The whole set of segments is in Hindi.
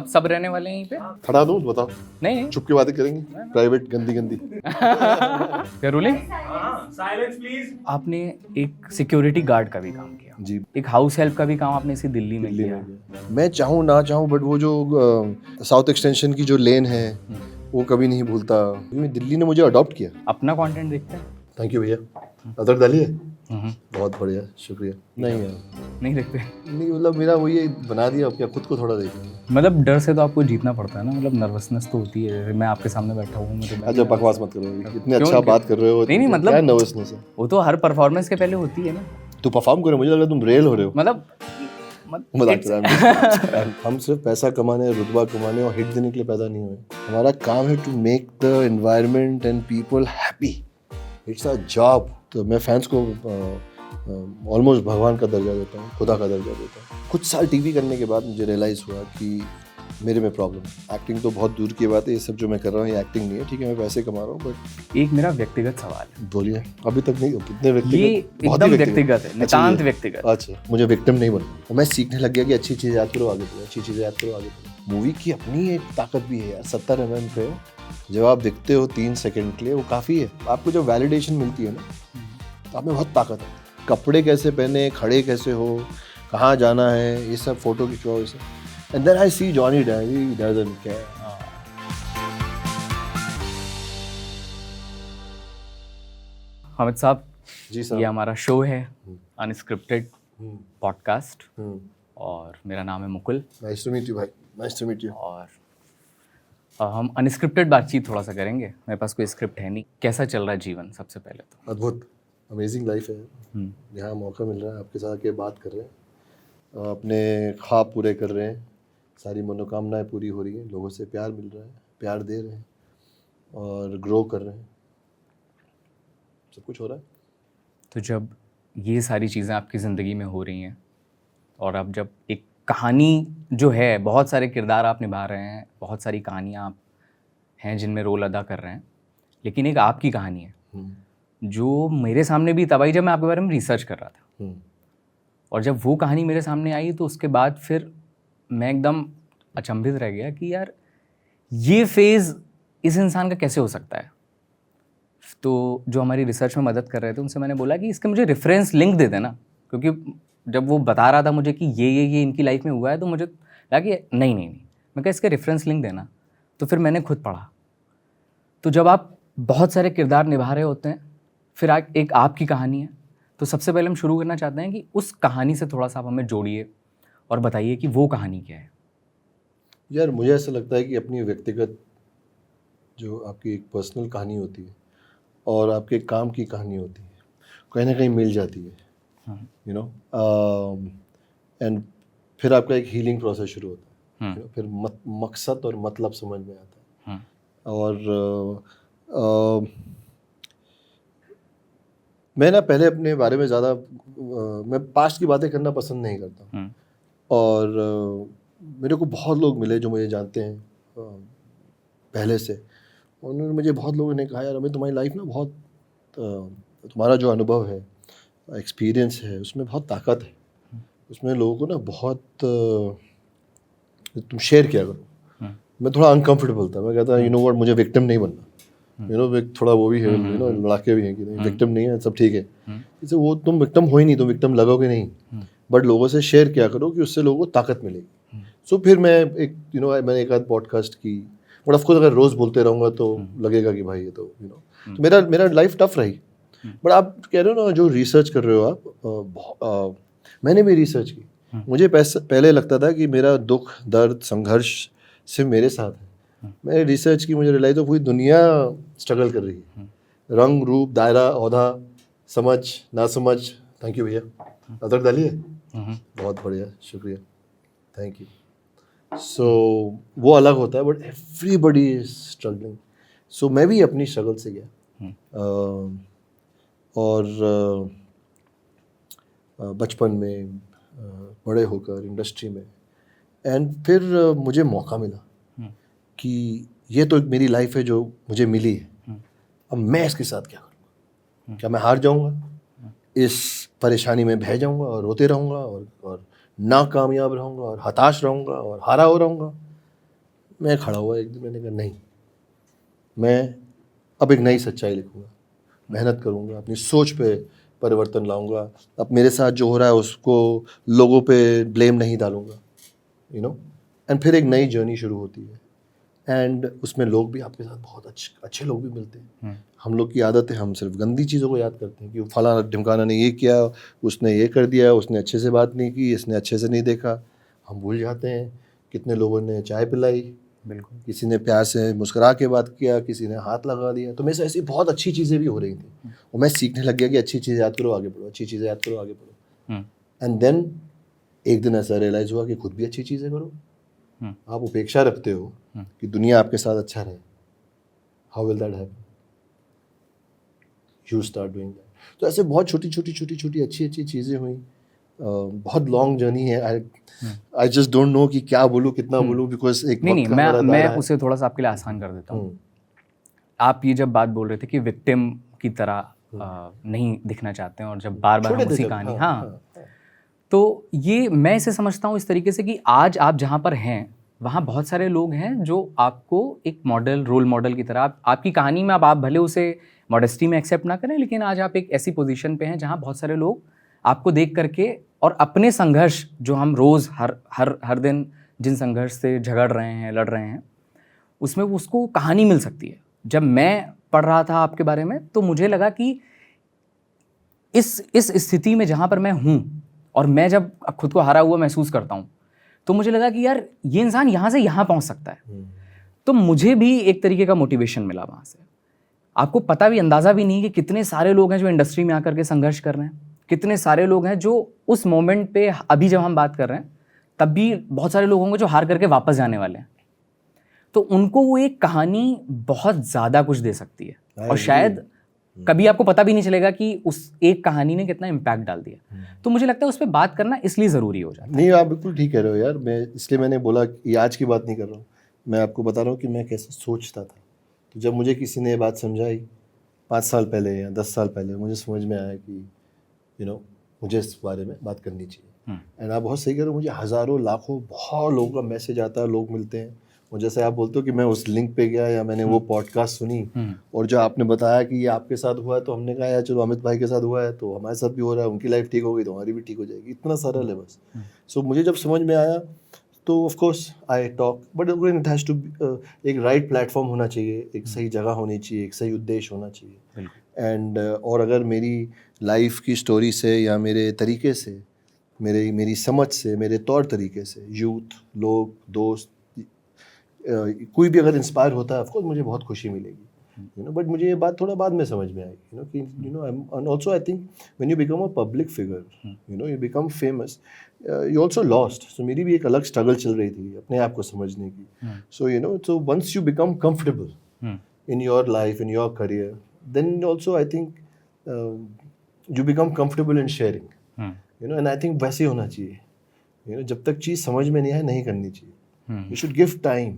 सब रहने वाले हैं यहीं पे? हटा दूं तो बताओ, नहीं चुप के बातें करेंगे, प्राइवेट गंदी गंदी। क्या रूलिंग? Silence please. आपने एक सिक्योरिटी गार्ड का भी काम किया, जी, एक हाउस हेल्प का भी काम आपने इसी दिल्ली में दिल्ली किया। में गया। मैं चाहूँ ना चाहूँ बट वो जो साउथ एक्सटेंशन की जो लेन है वो कभी नहीं भूलता। दिल्ली ने मुझे अडॉप्ट किया। अपना कंटेंट देखते हैं? थैंक यू भैया। अदरक डालिए। बहुत बढ़िया, शुक्रिया। नहीं यार, नहीं देखते? नहीं मतलब मेरा वो ये बना दिया, अब क्या खुद को थोड़ा देखना। मतलब डर से तो आपको जीतना पड़ता है ना, मतलब नर्वसनेस तो होती है। मैं आपके सामने बैठा हूँ, मुझे अच्छा बकवास मत करो, इतने क्यों? अच्छा बात कर रहे हो। नहीं, मतलब क्या नर्वसनेस है? वो तो हर परफॉर्मेंस के पहले होती है ना। तू परफॉर्म करो, मुझे लगा तुम रेल हो रहे हो। मतलब मजाक कर रहा हूँ। हम सिर्फ पैसा कमाने, रुतबा कमाने और हिट देने के लिए पैदा नहीं हुए। हमारा काम है to make the environment and people happy. It's a job. तो मैं फैंस को ऑलमोस्ट भगवान का दर्जा देता हूँ, खुदा का दर्जा देता हूँ। कुछ साल टीवी करने के बाद मुझे रियलाइज़ हुआ कि मेरे में प्रॉब्लम। एक्टिंग तो बहुत दूर की बात है, ये सब जो मैं कर रहा हूँ ये एक्टिंग नहीं है। ठीक है, मैं पैसे कमा रहा हूँ बट एक मेरा व्यक्तिगत सवाल है। बोलिए। अभी तक नहीं, कितने व्यक्तिगत? ये बहुत ही एकदम व्यक्तिगत है, नितांत अच्छा, व्यक्तिगत। अच्छा, मुझे विक्टिम नहीं बनना। मैं सीखने लग गया कि अच्छी चीज़ याद करो आगे बढ़ो, अच्छी चीज़ें याद करो आगे बढ़ो। मूवी की अपनी एक ताकत भी है यार। 70 mm पे जब आप दिखते हो 3 सेकंड के लिए, वो काफ़ी है। आपको जो वैलिडेशन मिलती है ना, तो आप में बहुत ताकत है। कपड़े कैसे पहने, खड़े कैसे हो, कहाँ जाना है, ये सब फोटो खिंचवाओ, ये सब। And then I see Johnny Depp, he doesn't care. Hamid साहब, जी ये साहब। हमारा शो है अनस्क्रिप्टेड पॉडकास्ट, हम्म। और मेरा नाम है Mukul. Nice to meet you भाई, नाइस टू मीट यू। और हम अनस्क्रिप्टेड बातचीत थोड़ा सा करेंगे। मेरे पास कोई स्क्रिप्ट है नहीं। कैसा चल रहा है जीवन, सबसे पहले तो? अद्भुत, अमेजिंग लाइफ है। यहाँ मौका मिल रहा है आपके साथ के बात कर रहे हैं, अपने ख्वाब पूरे कर रहे हैं, सारी मनोकामनाएं पूरी हो रही हैं, लोगों से प्यार मिल रहा है, प्यार दे रहे हैं और ग्रो कर रहे हैं, सब कुछ हो रहा है। तो जब ये सारी चीज़ें आपकी ज़िंदगी में हो रही हैं, और अब जब एक कहानी जो है, बहुत सारे किरदार आप निभा रहे हैं, बहुत सारी कहानियाँ आप हैं जिनमें रोल अदा कर रहे हैं, लेकिन एक आपकी कहानी है जो मेरे सामने भी तब आई जब मैं आपके बारे में रिसर्च कर रहा था। और जब वो कहानी मेरे सामने आई तो उसके बाद फिर मैं एकदम अचंभित रह गया कि यार ये फेज़ इस इंसान का कैसे हो सकता है। तो जो हमारी रिसर्च में मदद कर रहे थे उनसे मैंने बोला कि इसके मुझे रेफरेंस लिंक दे देना, क्योंकि जब वो बता रहा था मुझे कि ये इनकी लाइफ में हुआ है, तो मुझे लगा कि नहीं, मैं कहा इसका रेफरेंस लिंक देना। तो फिर मैंने खुद पढ़ा। तो जब आप बहुत सारे किरदार निभा रहे होते हैं, फिर एक आपकी कहानी है, तो सबसे पहले हम शुरू करना चाहते हैं कि उस कहानी से थोड़ा सा आप हमें जोड़िए और बताइए कि वो कहानी क्या है। यार मुझे ऐसा लगता है कि अपनी व्यक्तिगत जो आपकी एक पर्सनल कहानी होती है और आपके काम की कहानी होती है, कहीं ना कहीं मिल जाती है, यू नो। एंड फिर आपका एक हीलिंग प्रोसेस शुरू होता है, you know, फिर मकसद और मतलब समझ में आता है। और मैं ना पहले अपने बारे में ज़्यादा मैं पास्ट की बातें करना पसंद नहीं करता। और मेरे को बहुत लोग मिले जो मुझे जानते हैं पहले से। उन्होंने मुझे, बहुत लोगों ने कहा यार अभी तुम्हारी लाइफ ना बहुत तुम्हारा जो अनुभव है, एक्सपीरियंस है, उसमें बहुत ताकत है, उसमें लोगों को ना बहुत तुम शेयर किया करो। मैं थोड़ा अनकंफर्टेबल था। मैं कहता यू नो व्हाट, मुझे विक्टिम नहीं बनना। यू नो थोड़ा वो भी है, यू नो लड़ाके भी हैं कि नहीं विक्टिम नहीं है, सब ठीक है। जैसे वो तुम विक्टिम हो ही नहीं, तुम विक्टिम लगोगे नहीं, बट लोगों से शेयर किया करो कि उससे लोगों को ताकत मिलेगी। सो फिर मैं एक मैंने एक आध पॉडकास्ट की, बट ऑफकोर्स अगर रोज़ बोलते रहूँगा तो लगेगा कि भाई ये तो तो मेरा लाइफ टफ रही। बट आप कह रहे हो ना जो रिसर्च कर रहे हो आप, मैंने भी रिसर्च की। मुझे पहले लगता था कि मेरा दुख दर्द संघर्ष सिर्फ मेरे साथ है। मैंने रिसर्च की, मुझे रियलाइज हो पूरी दुनिया स्ट्रगल कर रही है। रंग रूप दायरा ओहदा, समझ ना समझ। थैंक यू भैया। अदरक डालिए। बहुत बढ़िया, शुक्रिया, थैंक यू। सो वो अलग होता है, बट एवरीबडी इज स्ट्रगलिंग। सो मैं भी अपनी स्ट्रगल से गया। और बचपन में, बड़े होकर इंडस्ट्री में, एंड फिर मुझे मौका मिला कि ये तो मेरी लाइफ है जो मुझे मिली है, अब मैं इसके साथ क्या करूँगा? क्या मैं हार जाऊँगा, इस परेशानी में बह जाऊँगा और रोते रहूँगा और नाकामयाब रहूँगा और हताश रहूँगा और हारा हो रहूँगा। मैं खड़ा हुआ एक दिन, मैंने कहा नहीं, मैं अब एक नई सच्चाई लिखूँगा, मेहनत करूँगा, अपनी सोच पे परिवर्तन लाऊंगा, अब मेरे साथ जो हो रहा है उसको लोगों पे ब्लेम नहीं डालूंगा, यू नो। एंड फिर एक नई जर्नी शुरू होती है, एंड उसमें लोग भी आपके साथ बहुत अच्छे लोग भी मिलते हैं। हम लोग की आदत है, हम सिर्फ गंदी चीज़ों को याद करते हैं कि फलाना ढिमकाना ने ये किया, उसने ये कर दिया, उसने अच्छे से बात नहीं की, इसने अच्छे से नहीं देखा। हम भूल जाते हैं कितने लोगों ने चाय पिलाई, बिल्कुल, किसी ने प्यार से मुस्कुरा के बात किया, किसी ने हाथ लगा दिया। तो मेरे से ऐसी बहुत अच्छी चीज़ें भी हो रही थी, और मैं सीखने लग गया कि अच्छी चीज़ें याद करो, आगे बढ़ो, अच्छी चीज़ें याद करो, आगे बढ़ो। एंड देन एक दिन ऐसा रियलाइज़ हुआ कि खुद भी अच्छी चीज़ें करो। आप उपेक्षा रखते हो कि दुनिया आपके साथ अच्छा रहे, how will that happen? You start doing that. तो ऐसे बहुत छोटी छोटी अच्छी चीज़ें हुई। बहुत लॉन्ग जर्नी है। आई जस्ट डोंट नो कि क्या बोलूँ, कितना बोलूँ, बिकॉज एक नहीं वक्त का हमारा मैं दायरा है। उसे थोड़ा सा आपके लिए आसान कर देता हूँ। आप ये जब बात बोल रहे थे कि विक्टिम की तरह नहीं दिखना चाहते हैं, और जब बार बार हम छोटे थे उसी जब, कहानी, हाँ, हाँ, तो ये मैं इसे समझता हूँ इस तरीके से कि आज आप जहाँ पर हैं वहाँ बहुत सारे लोग हैं जो आपको एक मॉडल, रोल मॉडल की तरह, आपकी कहानी में, अब आप भले उसे मॉडेस्टी में एक्सेप्ट ना करें, लेकिन आज आप एक ऐसी पोजीशन पे हैं जहाँ बहुत सारे लोग आपको देख करके और अपने संघर्ष, जो हम रोज़ हर दिन जिन संघर्ष से झगड़ रहे हैं, लड़ रहे हैं, उसमें उसको कहानी मिल सकती है। जब मैं पढ़ रहा था आपके बारे में तो मुझे लगा कि इस स्थिति में जहाँ पर मैं हूँ, और मैं जब खुद को हारा हुआ महसूस करता हूँ, तो मुझे लगा कि यार ये इंसान यहाँ से यहाँ पहुँच सकता है। तो मुझे भी एक तरीके का मोटिवेशन मिला वहाँ से। आपको पता भी, अंदाज़ा भी नहीं कि कितने सारे लोग हैं जो इंडस्ट्री में आकर के संघर्ष कर रहे हैं, कितने सारे लोग हैं जो उस मोमेंट पे, अभी जब हम बात कर रहे हैं तब भी बहुत सारे लोग होंगे जो हार करके वापस जाने वाले हैं। तो उनको वो एक कहानी बहुत ज़्यादा कुछ दे सकती है, और शायद कभी आपको पता भी नहीं चलेगा कि उस एक कहानी ने कितना इम्पैक्ट डाल दिया। तो मुझे लगता है उस पर बात करना इसलिए ज़रूरी हो जाता है। नहीं, आप बिल्कुल ठीक कह रहे हो यार। मैं इसलिए मैंने बोला कि आज की बात नहीं कर रहा हूँ, मैं आपको बता रहा हूँ कि मैं कैसे सोचता था। तो जब मुझे किसी ने ये बात समझाई 5 साल पहले या 10 साल पहले, मुझे समझ में आया कि मुझे इस बारे में बात करनी चाहिए। एंड आप बहुत सही कह रहे हो, मुझे हज़ारों लाखों बहुत लोगों का मैसेज आता है, लोग मिलते हैं। और जैसे आप बोलते हो कि मैं उस लिंक पे गया या मैंने वो पॉडकास्ट सुनी, और जो आपने बताया कि ये आपके साथ हुआ है, तो हमने कहा यार चलो अमित भाई के साथ हुआ है तो हमारे साथ भी हो रहा है, उनकी लाइफ ठीक हो गई तो हमारी भी ठीक हो जाएगी। इतना सारा है बस। सो मुझे जब समझ में आया तो of course I talk, but it has to, एक राइट प्लेटफॉर्म होना चाहिए, एक सही जगह होनी चाहिए, एक सही उद्देश्य होना चाहिए। एंड और अगर मेरी लाइफ की स्टोरी से या मेरे तरीके से, मेरी समझ से, मेरे तौर तरीके से यूथ, लोग, दोस्त, कोई भी अगर इंस्पायर होता है, ऑफ कोर्स मुझे बहुत खुशी मिलेगी, बट मुझे ये बात थोड़ा बाद में समझ में आई, कि and also I think when you become a public figure, you become famous, you also lost. So मेरी भी एक अलग स्ट्रगल चल रही थी अपने आप को समझने की। So so once you become comfortable in your life, in your career, then also I think you become comfortable in sharing, and I think वैसे ही होना चाहिए। जब तक चीज़ समझ में नहीं आए, नहीं करनी चाहिए। You should give time,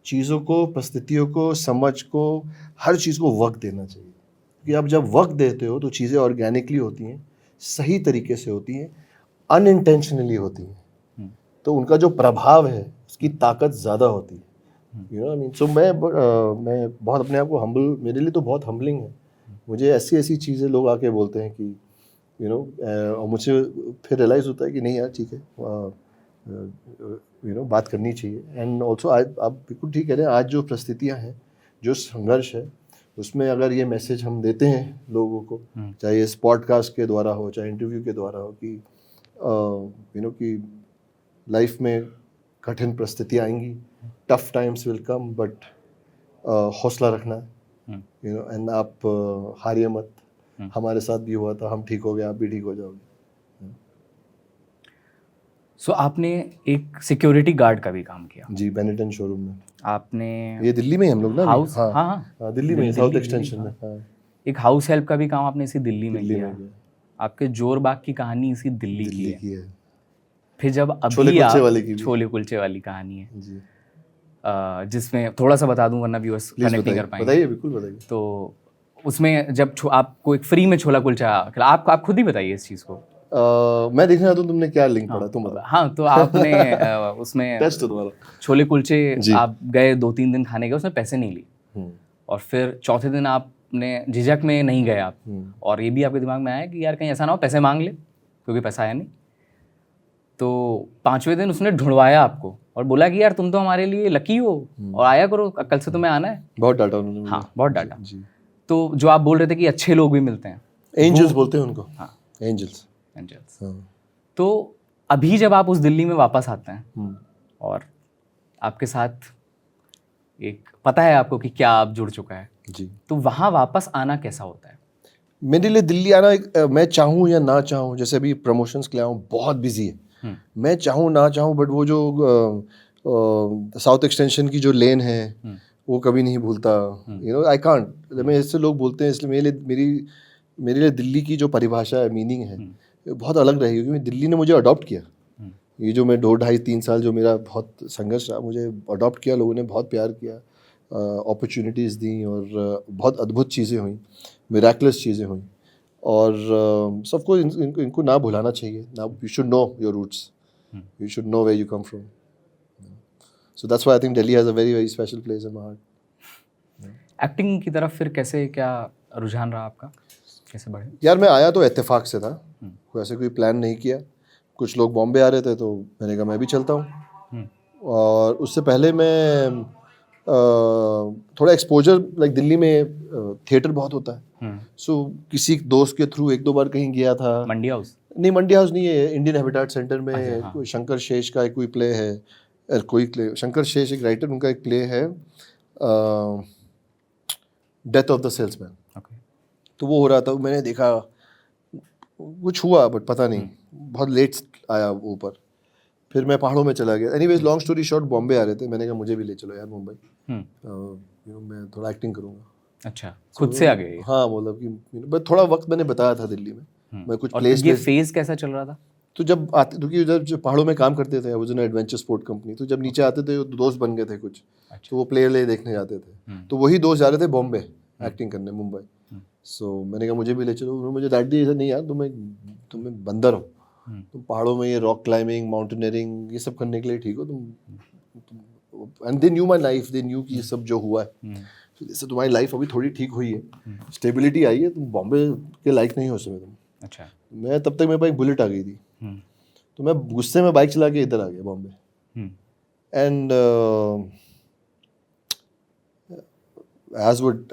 चीज़ों को, परिस्थितियों को, समझ को, हर चीज़ को वक्त देना चाहिए। क्योंकि आप जब वक्त देते हो तो चीज़ें ऑर्गेनिकली होती हैं, सही तरीके से होती हैं, अनइंटेंशनली होती हैं, तो उनका जो प्रभाव है उसकी ताकत ज़्यादा होती है। सो मैं बहुत अपने आप को हम्बल, मेरे लिए तो बहुत हम्बलिंग है। मुझे ऐसी चीज़ें लोग आके बोलते हैं कि और मुझे फिर रियलाइज़ होता है कि नहीं यार ठीक है, बात करनी चाहिए। एंड ऑल्सो आप बिल्कुल ठीक कह रहे हैं, आज जो परिस्थितियाँ हैं, जो संघर्ष है, उसमें अगर ये मैसेज हम देते हैं लोगों को, चाहे इस पॉडकास्ट के द्वारा हो, चाहे इंटरव्यू के द्वारा हो, कि कि लाइफ में कठिन परिस्थितियाँ आएंगी, tough times will come, but हौसला रखना है, एंड आप हारिए मत। हमारे साथ भी हुआ था, हम ठीक हो गए, आप भी ठीक हो जाओगे। सो आपने एक सिक्योरिटी गार्ड का भी काम किया जी, बेनेटन शोरूम में। आपने ये दिल्ली में ही हम लोग ना, हाउस, हाँ, दिल्ली में, साउथ एक्सटेंशन में। हाँ, एक हाउस हेल्प का भी काम आपने इसी दिल्ली में किया। किया। आपके जोरबाग की कहानी इसी दिल्ली की है। है। फिर जब छोले अभी कुलचे वाली की भी। छोले कुलचे वाली कहानी है जी, जिसमें थोड़ा सा बता दूं वरना व्यूअर्स कनेक्ट नहीं कर पाएंगे। बताइए, बिल्कुल बताइए। तो उसमें जब आपको एक फ्री में छोला कुलचा खिला, आप खुद ही बताइए इस चीज़ को। मैं देखना चाहता हूँ तुमने क्या लिंक पढ़ा, तुम बताओ। हाँ, तो आपने उसमें टेस्ट है तुम्हारा। छोले कुलचे जी। आप गए 2-3 दिन खाने गए, उसमें पैसे नहीं लिए, हम्म, और फिर चौथे दिन आपने झिझक में नहीं गए आप, और ये भी आपके दिमाग में आया कि यार कहीं ऐसा ना हो पैसे मांग ले, क्योंकि पैसा आया नहीं। तो 5वें दिन उसने ढूंढवाया आपको और बोला कि यार तुम तो हमारे लिए लकी हो और आया करो, कल से तुम्हें आना है। बहुत डांटा उन्होंने मुझे। हाँ, बहुत डांटा। जी। तो जो आप बोल रहे थे कि अच्छे लोग भी मिलते हैं, एंजल्स बोलते हैं उनको। हाँ, एंजल्स। एंजल्स। हाँ। तो अभी जब आप उस दिल्ली में वापस आते हैं हम्म, और आपके साथ एक पता है आपको कि क्या आप जुड़ चुका है, जी। तो वहाँ वापस आना कैसा होता है? मेरे लिए दिल्ली आना एक मैं चाहूँ या ना चाहूँ, जैसे अभी प्रमोशंस के लिए आऊँ, बहुत बिजी है। मैं चाहूँ ना चाहूँ, बट वो जो साउथ एक्सटेंशन की जो लेन है वो कभी नहीं भूलता। यू नो आई कांट, मैं इससे लोग बोलते हैं, इसलिए मेरे लिए दिल्ली की जो परिभाषा है, मीनिंग है, बहुत अलग रहेगी, क्योंकि दिल्ली ने मुझे अडॉप्ट किया। ये जो मैं 2-2.5-3 साल जो मेरा बहुत संघर्ष रहा, मुझे अडॉप्ट किया, लोगों ने बहुत प्यार किया, अपॉर्चुनिटीज़ दी, और बहुत अद्भुत चीज़ें हुई, मिराकुलस चीज़ें हुई, और सबको इनको ना भुलाना चाहिए ना। You should know your roots, you should know where you come from. So that's why I think Delhi has a very very special place in my heart. Acting की तरफ फिर कैसे, क्या रुझान रहा आपका, कैसे बढ़े? यार मैं आया तो इत्तेफाक से था, वैसे कोई प्लान नहीं किया। कुछ लोग बॉम्बे आ रहे थे तो मैंने कहा मैं भी चलता हूँ। और उससे पहले मैं थोड़ा एक्सपोजर, लाइक दिल्ली में थिएटर बहुत होता है, सो किसी दोस्त के थ्रू 1-2 बार कहीं गया था। मंडी हाउस? नहीं, मंडी हाउस नहीं है, इंडियन हैबिटेट सेंटर में अच्छा, हाँ। कोई शंकर शेष का कोई प्ले है, शंकर शेष एक राइटर, उनका एक प्ले है, death of the salesman. Okay. तो वो हो रहा था, मैंने देखा, कुछ हुआ बट पता नहीं, बहुत लेट आया वो ऊपर। फिर मैं पहाड़ों में चला गया। Anyways long story short, Bombay आ रहे थे, मैंने कहा मुझे भी ले चलो यार मुंबई, मैं थोड़ा एक्टिंग करूँगा। अच्छा, खुद से आ गए ये? हाँ, मतलब कि बस थोड़ा वक्त मैंने बताया था दिल्ली में, मैं कुछ और प्लेस ये फेज कैसा चल रहा था? तो जब आते, क्योंकि उधर जो पहाड़ों में काम करते थे, वो जो एडवेंचर स्पोर्ट कंपनी, तो जब नीचे आते थे तो दोस्त बन गए थे कुछ, तो वो प्ले देखने जाते थे, तो वही दोस्त जा रहे थे बॉम्बे एक्टिंग करने, मुंबई। सो मैंने कहा मुझे भी ले चलो। उन्होंने मुझे डांट दी, ऐसा नहीं यार, तुम्हें बंदर हो, तुम पहाड़ों में ये रॉक क्लाइंबिंग, माउंटेनियरिंग, ये सब करने के लिए ठीक हो तुम। And they knew my life, they knew कि ये सब जो हुआ है, तो जैसे तुम्हारी लाइफ अभी थोड़ी ठीक हुई है, स्टेबिलिटी आई है, तुम बॉम्बे के लायक नहीं हो उस समय तुम। अच्छा। मैं तब तक मेरे पास एक बुलेट आ गई थी, तो मैं गुस्से में बाइक चला के इधर आ गया Bombay. And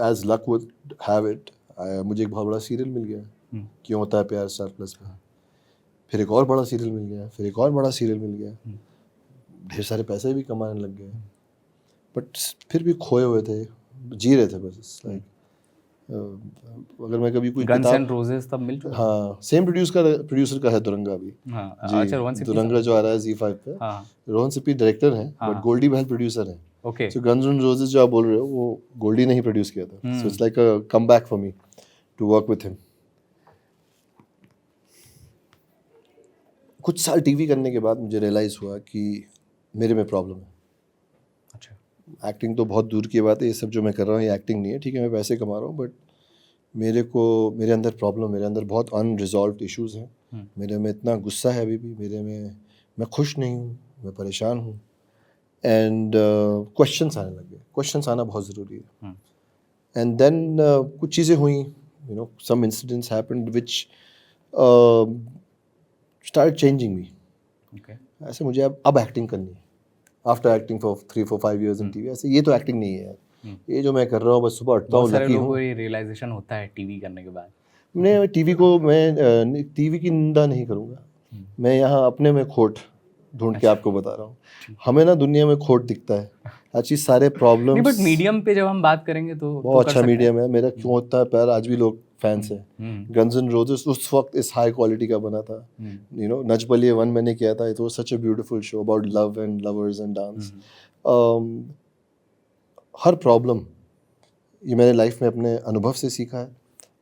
as luck would have it, मुझे एक बहुत बड़ा सीरियल मिल गया, क्यों होता है प्यार, स्टार प्लस पे। फिर एक और बड़ा सीरियल मिल गया, फिर एक और बड़ा सीरियल मिल गया, ढेर सारे पैसे भी कमाने लग गए, बट फिर भी खोए हुए थे, जी रहे थे बस। लाइक अगर मैं कभी कोई गन्स एंड रोजेस तब मिल चुका? हाँ, सेम प्रोड्यूसर का है दुरंगा अभी। हाँ, जी, अच्छा, रोहन सिप्पी दुरंगा जो आ रहा है Z5 पे, हाँ, रोहन सिप्पी डायरेक्टर हैं, बट गोल्डी बहल प्रोड्यूसर हैं। Okay. So guns and roses जो आप बोल रहे हो, वो गोल्डी ने ही प्रोड्यूस किया था। So it's like a comeback for me to work with him. कुछ साल टीवी करने के बाद मुझे रियलाइज़ हुआ कि मेरे में प्रॉब्लम है। अच्छा। एक्टिंग तो बहुत दूर की बात है, ये सब जो मैं कर रहा हूँ ये एक्टिंग नहीं है, ठीक है मैं पैसे कमा रहा हूँ, बट मेरे अंदर प्रॉब्लम, मेरे अंदर बहुत अनरिजॉल्व्ड इश्यूज़ हैं। मेरे में इतना गुस्सा है अभी भी, मैं खुश नहीं हूँ, मैं परेशान हूँ। एंड क्वेश्चंस आने लगे, क्वेश्चंस आना बहुत ज़रूरी है। एंड देन कुछ चीज़ें हुई, you know, some incidents happened which start changing me. Okay. ऐसे मुझे अब एक्टिंग करनी है, after acting for 3-4-5 years in TV. ऐसे ये तो एक्टिंग नहीं है यार, ये जो मैं कर रहा हूँ, बस सुबह उठता हूँ, लकी हूँ। ये रियलाइजेशन होता है टीवी करने के बाद? मैं टीवी की निंदा नहीं करूँगा, मैं यहाँ अपने में खोट ढूंढ के आपको बता रहा हूँ। हमें ना दुनिया में खोट दिखता है, हर चीज़, सारे प्रॉब्लम्स। नहीं, बट मीडियम पे जब हम बात करेंगे तो बहुत अच्छा मीडियम है मेरा। क्यों होता है प्यार, आज भी लोग फैंस हैं। गन्स एंड रोजेस उस वक्त इस हाई क्वालिटी का बना था, यू नो। नच बलिए 1 मैंने किया था, it was such a beautiful show about love and lovers and dance. Her problem ये मैंने लाइफ में अपने अनुभव से सीखा है,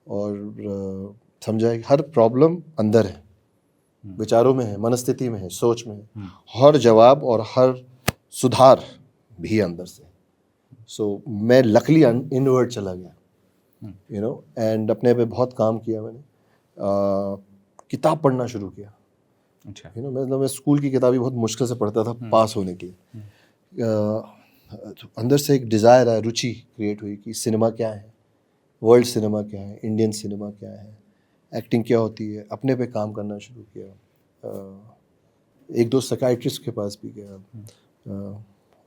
और समझा है कि हर प्रॉब्लम अंदर है, विचारों में है, मनस्थिति में है, सोच में है। हर जवाब और हर सुधार भी अंदर से। सो मैं लकली इनवर्ड चला गया, यू नो, एंड अपने पे बहुत काम किया मैंने। किताब पढ़ना शुरू किया। अच्छा। मैं स्कूल की किताबें बहुत मुश्किल से पढ़ता था पास होने के लिए। अंदर से एक डिज़ायर है, रुचि क्रिएट हुई कि सिनेमा क्या है, वर्ल्ड सिनेमा क्या है, इंडियन सिनेमा क्या है, एक्टिंग क्या होती है। अपने पे काम करना शुरू किया। एक दो साइकियाट्रिस्ट के पास भी गया।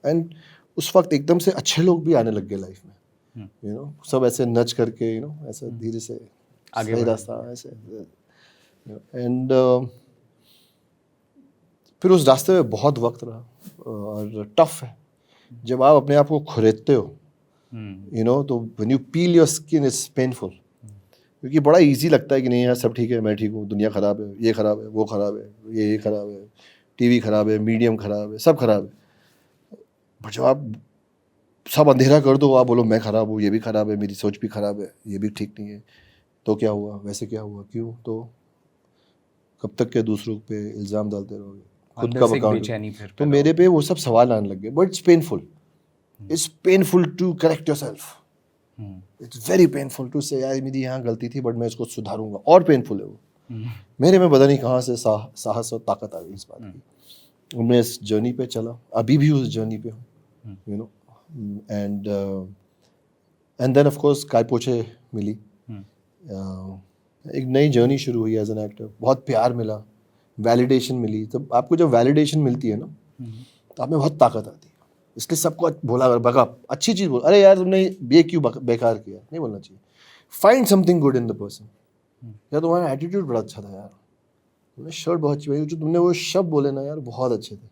एंड उस वक्त एकदम से अच्छे लोग भी आने लग गए लाइफ में। सब ऐसे नच करके ऐसे धीरे से आगे सही रास्ता ऐसे। एंड फिर उस रास्ते में बहुत वक्त रहा और टफ है जब आप अपने आप को खुरेदते हो। तो when you peel your skin is painful, क्योंकि बड़ा इजी लगता है कि नहीं यार सब ठीक है, मैं ठीक हूँ, दुनिया ख़राब है, ये ख़राब है, वो ख़राब है, ये ख़राब है, टीवी ख़राब है, मीडियम ख़राब है, सब ख़राब है। बट जब आप सब अंधेरा कर दो, आप बोलो मैं ख़राब हूँ, ये भी ख़राब है, मेरी सोच भी ख़राब है, ये भी ठीक नहीं है, तो क्या हुआ, वैसे क्या हुआ, क्यों, तो कब तक के दूसरों पे इल्ज़ाम डालते रहोगे, खुद का अकाउंट। तो मेरे पे वो सब सवाल आने लग गए। But it's painful, it's painful to correct yourself, it's very painful to say यार मेरी यहाँ गलती थी बट मैं इसको सुधारूंगा। और पेनफुल है वो। मेरे में पता नहीं कहाँ से साहस और ताकत आ गई इस बात की। मैं इस जर्नी पे चला, अभी भी उस जर्नी पे हूँ। एंड देन ऑफ कोर्स काय पोछे मिली। एक नई जर्नी शुरू हुई एज एन एक्टर। बहुत प्यार मिला, वैलिडेशन मिली। तब आपको जब वैलिडेशन मिलती है ना तो आप में बहुत ताकत आती है। इसलिए सबको बोला बगा अच्छी चीज़ बोल, अरे यार तुमने ये क्यों बेकार किया, नहीं बोलना चाहिए। Find something good in the person. यार तुम्हारा एटीट्यूड बड़ा अच्छा था यार, तुमने शर्ट बहुत अच्छी, जो तुमने वो शब्द बोले ना यार बहुत अच्छे थे।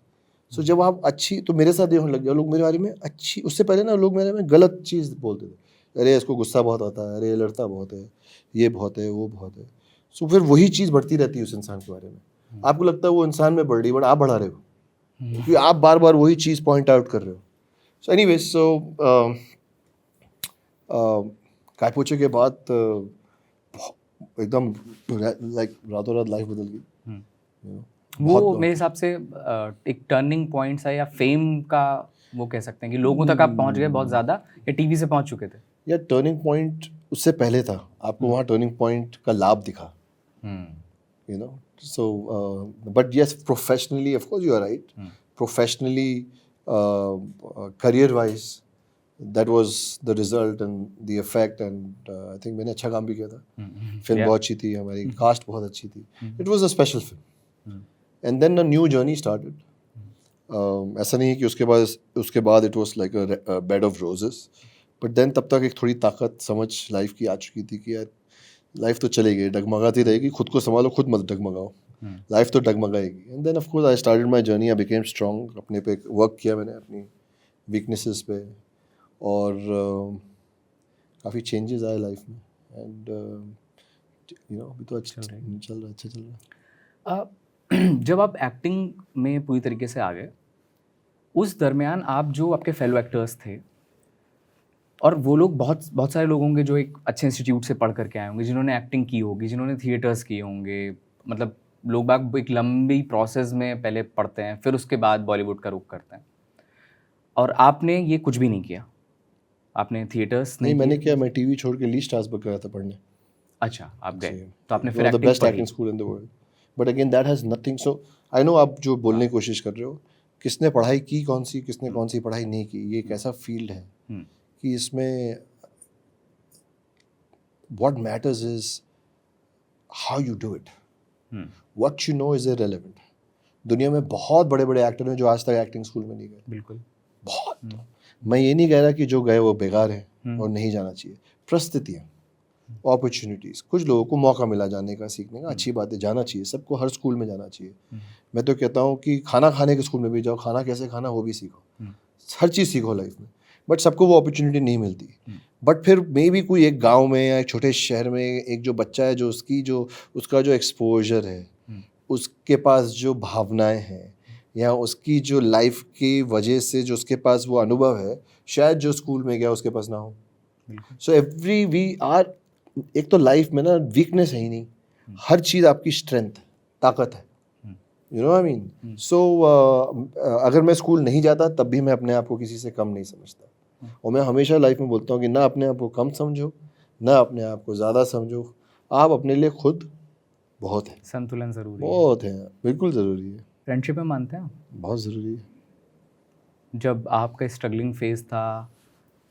सो जब आप अच्छी, तो मेरे साथ ये होने लग गया, लोग मेरे बारे में अच्छी, उससे पहले ना लोग मेरे बारे में गलत चीज़ बोलते थे। अरे इसको गुस्सा बहुत आता है, अरे ये लड़ता बहुत है, ये बहुत है, वो बहुत है। सो फिर वही चीज़ बढ़ती रहती है उस इंसान के बारे में। आपको लगता है वो इंसान में बढ़ रही, बट आप बढ़ा रहे हो, क्योंकि आप बार बार वही चीज़ पॉइंट आउट कर रहे हो। सो एनीवेज, सो काय पोछे के बाद एकदम लाइक रातों रात लाइफ बदल गई। वो मेरे हिसाब से एक टर्निंग पॉइंट सा, या फेम का वो कह सकते हैं कि लोगों तक आप पहुंच गए बहुत ज़्यादा, या टीवी से पहुंच चुके थे? या टर्निंग पॉइंट उससे पहले था, आपको वहाँ टर्निंग पॉइंट का लाभ दिखा। So but yes, professionally of course you are right. Professionally, career wise, that was the result and the effect, and I think मैंने अच्छा काम भी किया था। फिल्म बहुत अच्छी थी, हमारी कास्ट बहुत अच्छी थी। It was a special film. And then a new journey started. ऐसा नहीं है कि उसके बाद it was like a bed of roses. But then तब तक एक थोड़ी ताकत समझ लाइफ की आ चुकी थी कि यार लाइफ तो चलेगी, डगमगाती रहेगी, खुद को संभालो, खुद मत डगमगाओ, लाइफ तो डगमगाएगी। And then of course I started my journey, I became strong. अपने पे वर्क किया मैंने, अपनी वीकनेसेस पे, और काफ़ी चेंजेस आए लाइफ में। एंड अभी तो अच्छा चल रहा है। जब आप एक्टिंग में पूरी तरीके से आ गए, उस दरमियान आप जो आपके फेलो एक्टर्स थे, और वो लोग बहुत सारे लोग होंगे जो एक अच्छे इंस्टीट्यूट से पढ़ करके आए होंगे, जिन्होंने एक्टिंग की होगी, जिन्होंने थिएटर्स किए होंगे, मतलब लोग बाग एक लंबी प्रोसेस में पहले पढ़ते हैं, फिर उसके बाद बॉलीवुड का रुख करते हैं, और आपने ये कुछ भी नहीं किया। आपने थिएटर्स नहीं मैंने किया, मैं टीवी छोड़ के ली स्ट्रासबर्ग गया था पढ़ने। अच्छा, आप गए तो आपने फिर acting best acting school in the world. But again that has nothing, so I know आप जो बोलने की कोशिश कर रहे हो, किसने पढ़ाई की कौन सी, किसने कौन सी पढ़ाई नहीं की, ये एक ऐसा फील्ड है कि इसमें what matters is how you do it. What you know is irrelevant. दुनिया में बहुत बड़े बड़े एक्टर हैं जो आज तक एक्टिंग स्कूल में नहीं गए। बिल्कुल, बहुत। मैं ये नहीं कह रहा कि जो गए वो बेकार हैं और नहीं जाना चाहिए। परिस्थितियाँ, अपॉर्चुनिटीज़, कुछ लोगों को मौका मिला जाने का, सीखने का, अच्छी बात है, जाना चाहिए, सबको हर स्कूल में जाना चाहिए। मैं तो कहता हूँ कि खाना खाने के स्कूल में भी जाओ, खाना कैसे खाना वो भी सीखो, हर चीज़ सीखो लाइफ में। बट सबको वो अपॉर्चुनिटी नहीं मिलती। बट फिर मे भी कोई एक गांव में या एक छोटे शहर में एक जो बच्चा है, जो उसका जो एक्सपोजर है, उसके पास जो भावनाएं हैं, या उसकी जो लाइफ की वजह से जो उसके पास वो अनुभव है, शायद जो स्कूल में गया उसके पास ना हो। सो एवरी वी आर, एक तो लाइफ में ना वीकनेस है ही नहीं, हर चीज़ आपकी स्ट्रेंथ, ताकत है। You know I mean. So अगर मैं स्कूल नहीं जाता तब भी मैं अपने आप को किसी से कम नहीं समझता। और मैं हमेशा लाइफ में बोलता हूँ कि ना अपने आप को कम समझो, ना अपने आप को ज़्यादा समझो। आप अपने लिए खुद बहुत है, संतुलन ज़रूरी है। बहुत है, बिल्कुल ज़रूरी है, फ्रेंडशिप में मानते हैं आप? बहुत ज़रूरी है। जब आपका स्ट्रगलिंग फेज़ था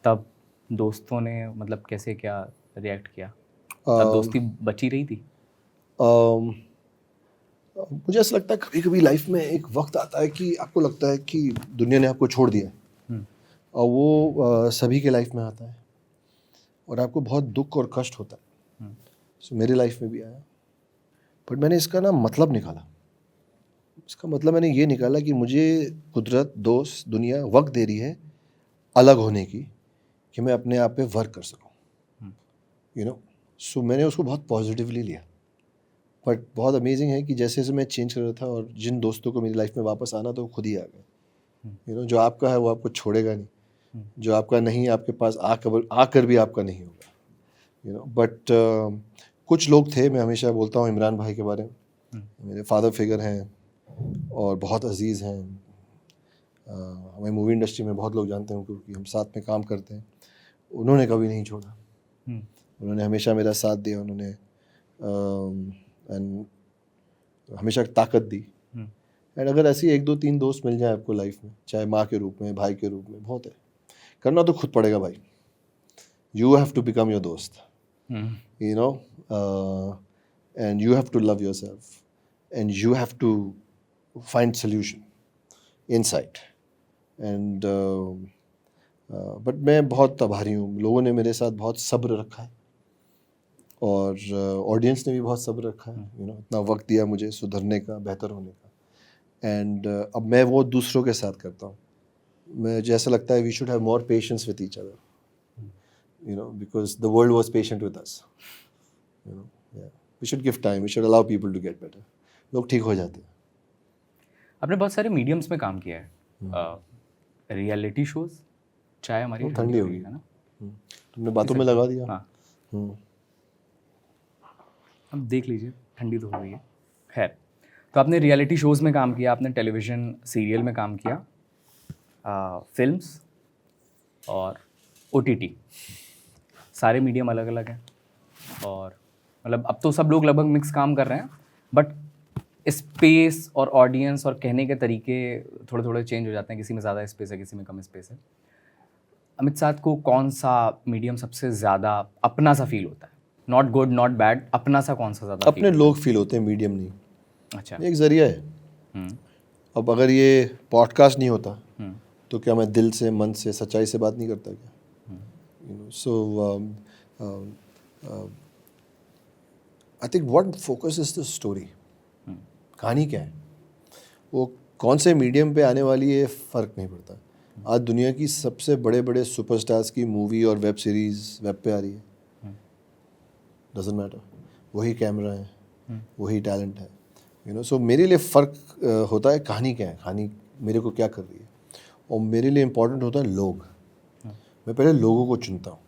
तब दोस्तों ने मतलब कैसे क्या रिएक्ट किया? तब दोस्ती बची रही थी? अम, मुझे ऐसा लगता है कभी कभी लाइफ में एक वक्त आता है कि आपको लगता है कि दुनिया ने आपको छोड़ दिया है, हम्म, और वो सभी के लाइफ में आता है और आपको बहुत दुख और कष्ट होता है। हम्म, सो मेरी लाइफ में भी आया, बट मैंने इसका ना मतलब निकाला। इसका मतलब मैंने ये निकाला कि मुझे कुदरत, दोस्त, दुनिया वक्त दे रही है अलग होने की, कि मैं अपने आप पे वर्क कर सकूं, यू नो। सो मैंने उसको बहुत पॉजिटिवली लिया। बट बहुत अमेजिंग है कि जैसे जैसे मैं चेंज कर रहा था और जिन दोस्तों को मेरी लाइफ में वापस आना, तो वो खुद ही आ गए। यू नो, जो आपका है वो आपको छोड़ेगा नहीं, जो आपका नहीं आपके पास आकर भी आपका नहीं होगा, यू नो। बट कुछ लोग थे, मैं हमेशा बोलता हूँ इमरान भाई के बारे में, मेरे फादर फिगर हैं और बहुत अजीज़ हैं। हमें मूवी इंडस्ट्री में बहुत लोग जानते हैं क्योंकि हम साथ में काम करते हैं। उन्होंने कभी नहीं छोड़ा, उन्होंने हमेशा मेरा साथ दिया, उन्होंने एंड हमेशा ताकत दी। एंड अगर ऐसी 1 2 3 दोस्त मिल जाए आपको लाइफ में, चाहे माँ के रूप में, भाई के रूप में, बहुत है। करना तो खुद पड़ेगा भाई, you have to become your दोस्त, you know, and you have to love yourself and you have to find solution inside. And but मैं बहुत आभारी हूँ, लोगों ने मेरे साथ बहुत सब्र रखा है और ऑडियंस ने भी बहुत सब्र रखा है, यू नो, इतना वक्त दिया मुझे सुधरने का, बेहतर होने का। एंड अब मैं वो दूसरों के साथ करता हूँ। मैं जैसा लगता है we should have more patience with each other, you know, because the world was patient with us, you know. We should give time, we should allow people to get better. लोग ठीक हो जाते हैं। आपने बहुत सारे मीडियम्स में काम किया है, रियलिटी शोज, चाय हमारी ठंडी हो गई है ना? तुमने बातों में लगा दिया। हाँ, हम्म। अब देख लीजिए, ठंडी तो हो गई है। खैर, तो आपने रियलिटी शोज़ में काम किया, आपने टेलीविज़न सीरियल में काम किया, फिल्म्स और ओटीटी, सारे मीडियम अलग अलग हैं और मतलब अब तो सब लोग लगभग मिक्स काम कर रहे हैं, बट स्पेस और ऑडियंस और कहने के तरीके थोड़े थोड़े चेंज हो जाते हैं, किसी में ज़्यादा स्पेस है, किसी में कम स्पेस है। अमित साथ को कौन सा मीडियम सबसे ज़्यादा अपना सा फील होता है? नॉट गुड नॉट बैड, अपना सा कौन सा ज़्यादा अपने लोग फील होते हैं, मीडियम नहीं। अच्छा। ये एक जरिया है। हम्म, अब अगर ये पॉडकास्ट नहीं होता हम्म, तो क्या मैं दिल से, मन से, सच्चाई से बात नहीं करता क्या? You know, so I think what focus is the story. कहानी क्या है, वो कौन से मीडियम पे आने वाली है, फ़र्क नहीं पड़ता। आज दुनिया की सबसे बड़े बड़े सुपरस्टार्स की मूवी और वेब सीरीज़ वेब पे आ रही है, डजेंट मैटर, वही कैमरा है, वही टैलेंट है, यू नो। सो मेरे लिए फ़र्क होता है कहानी क्या है, कहानी मेरे को क्या कर रही है, और मेरे लिए इम्पोर्टेंट होता है लोग। मैं पहले लोगों को चुनता हूँ।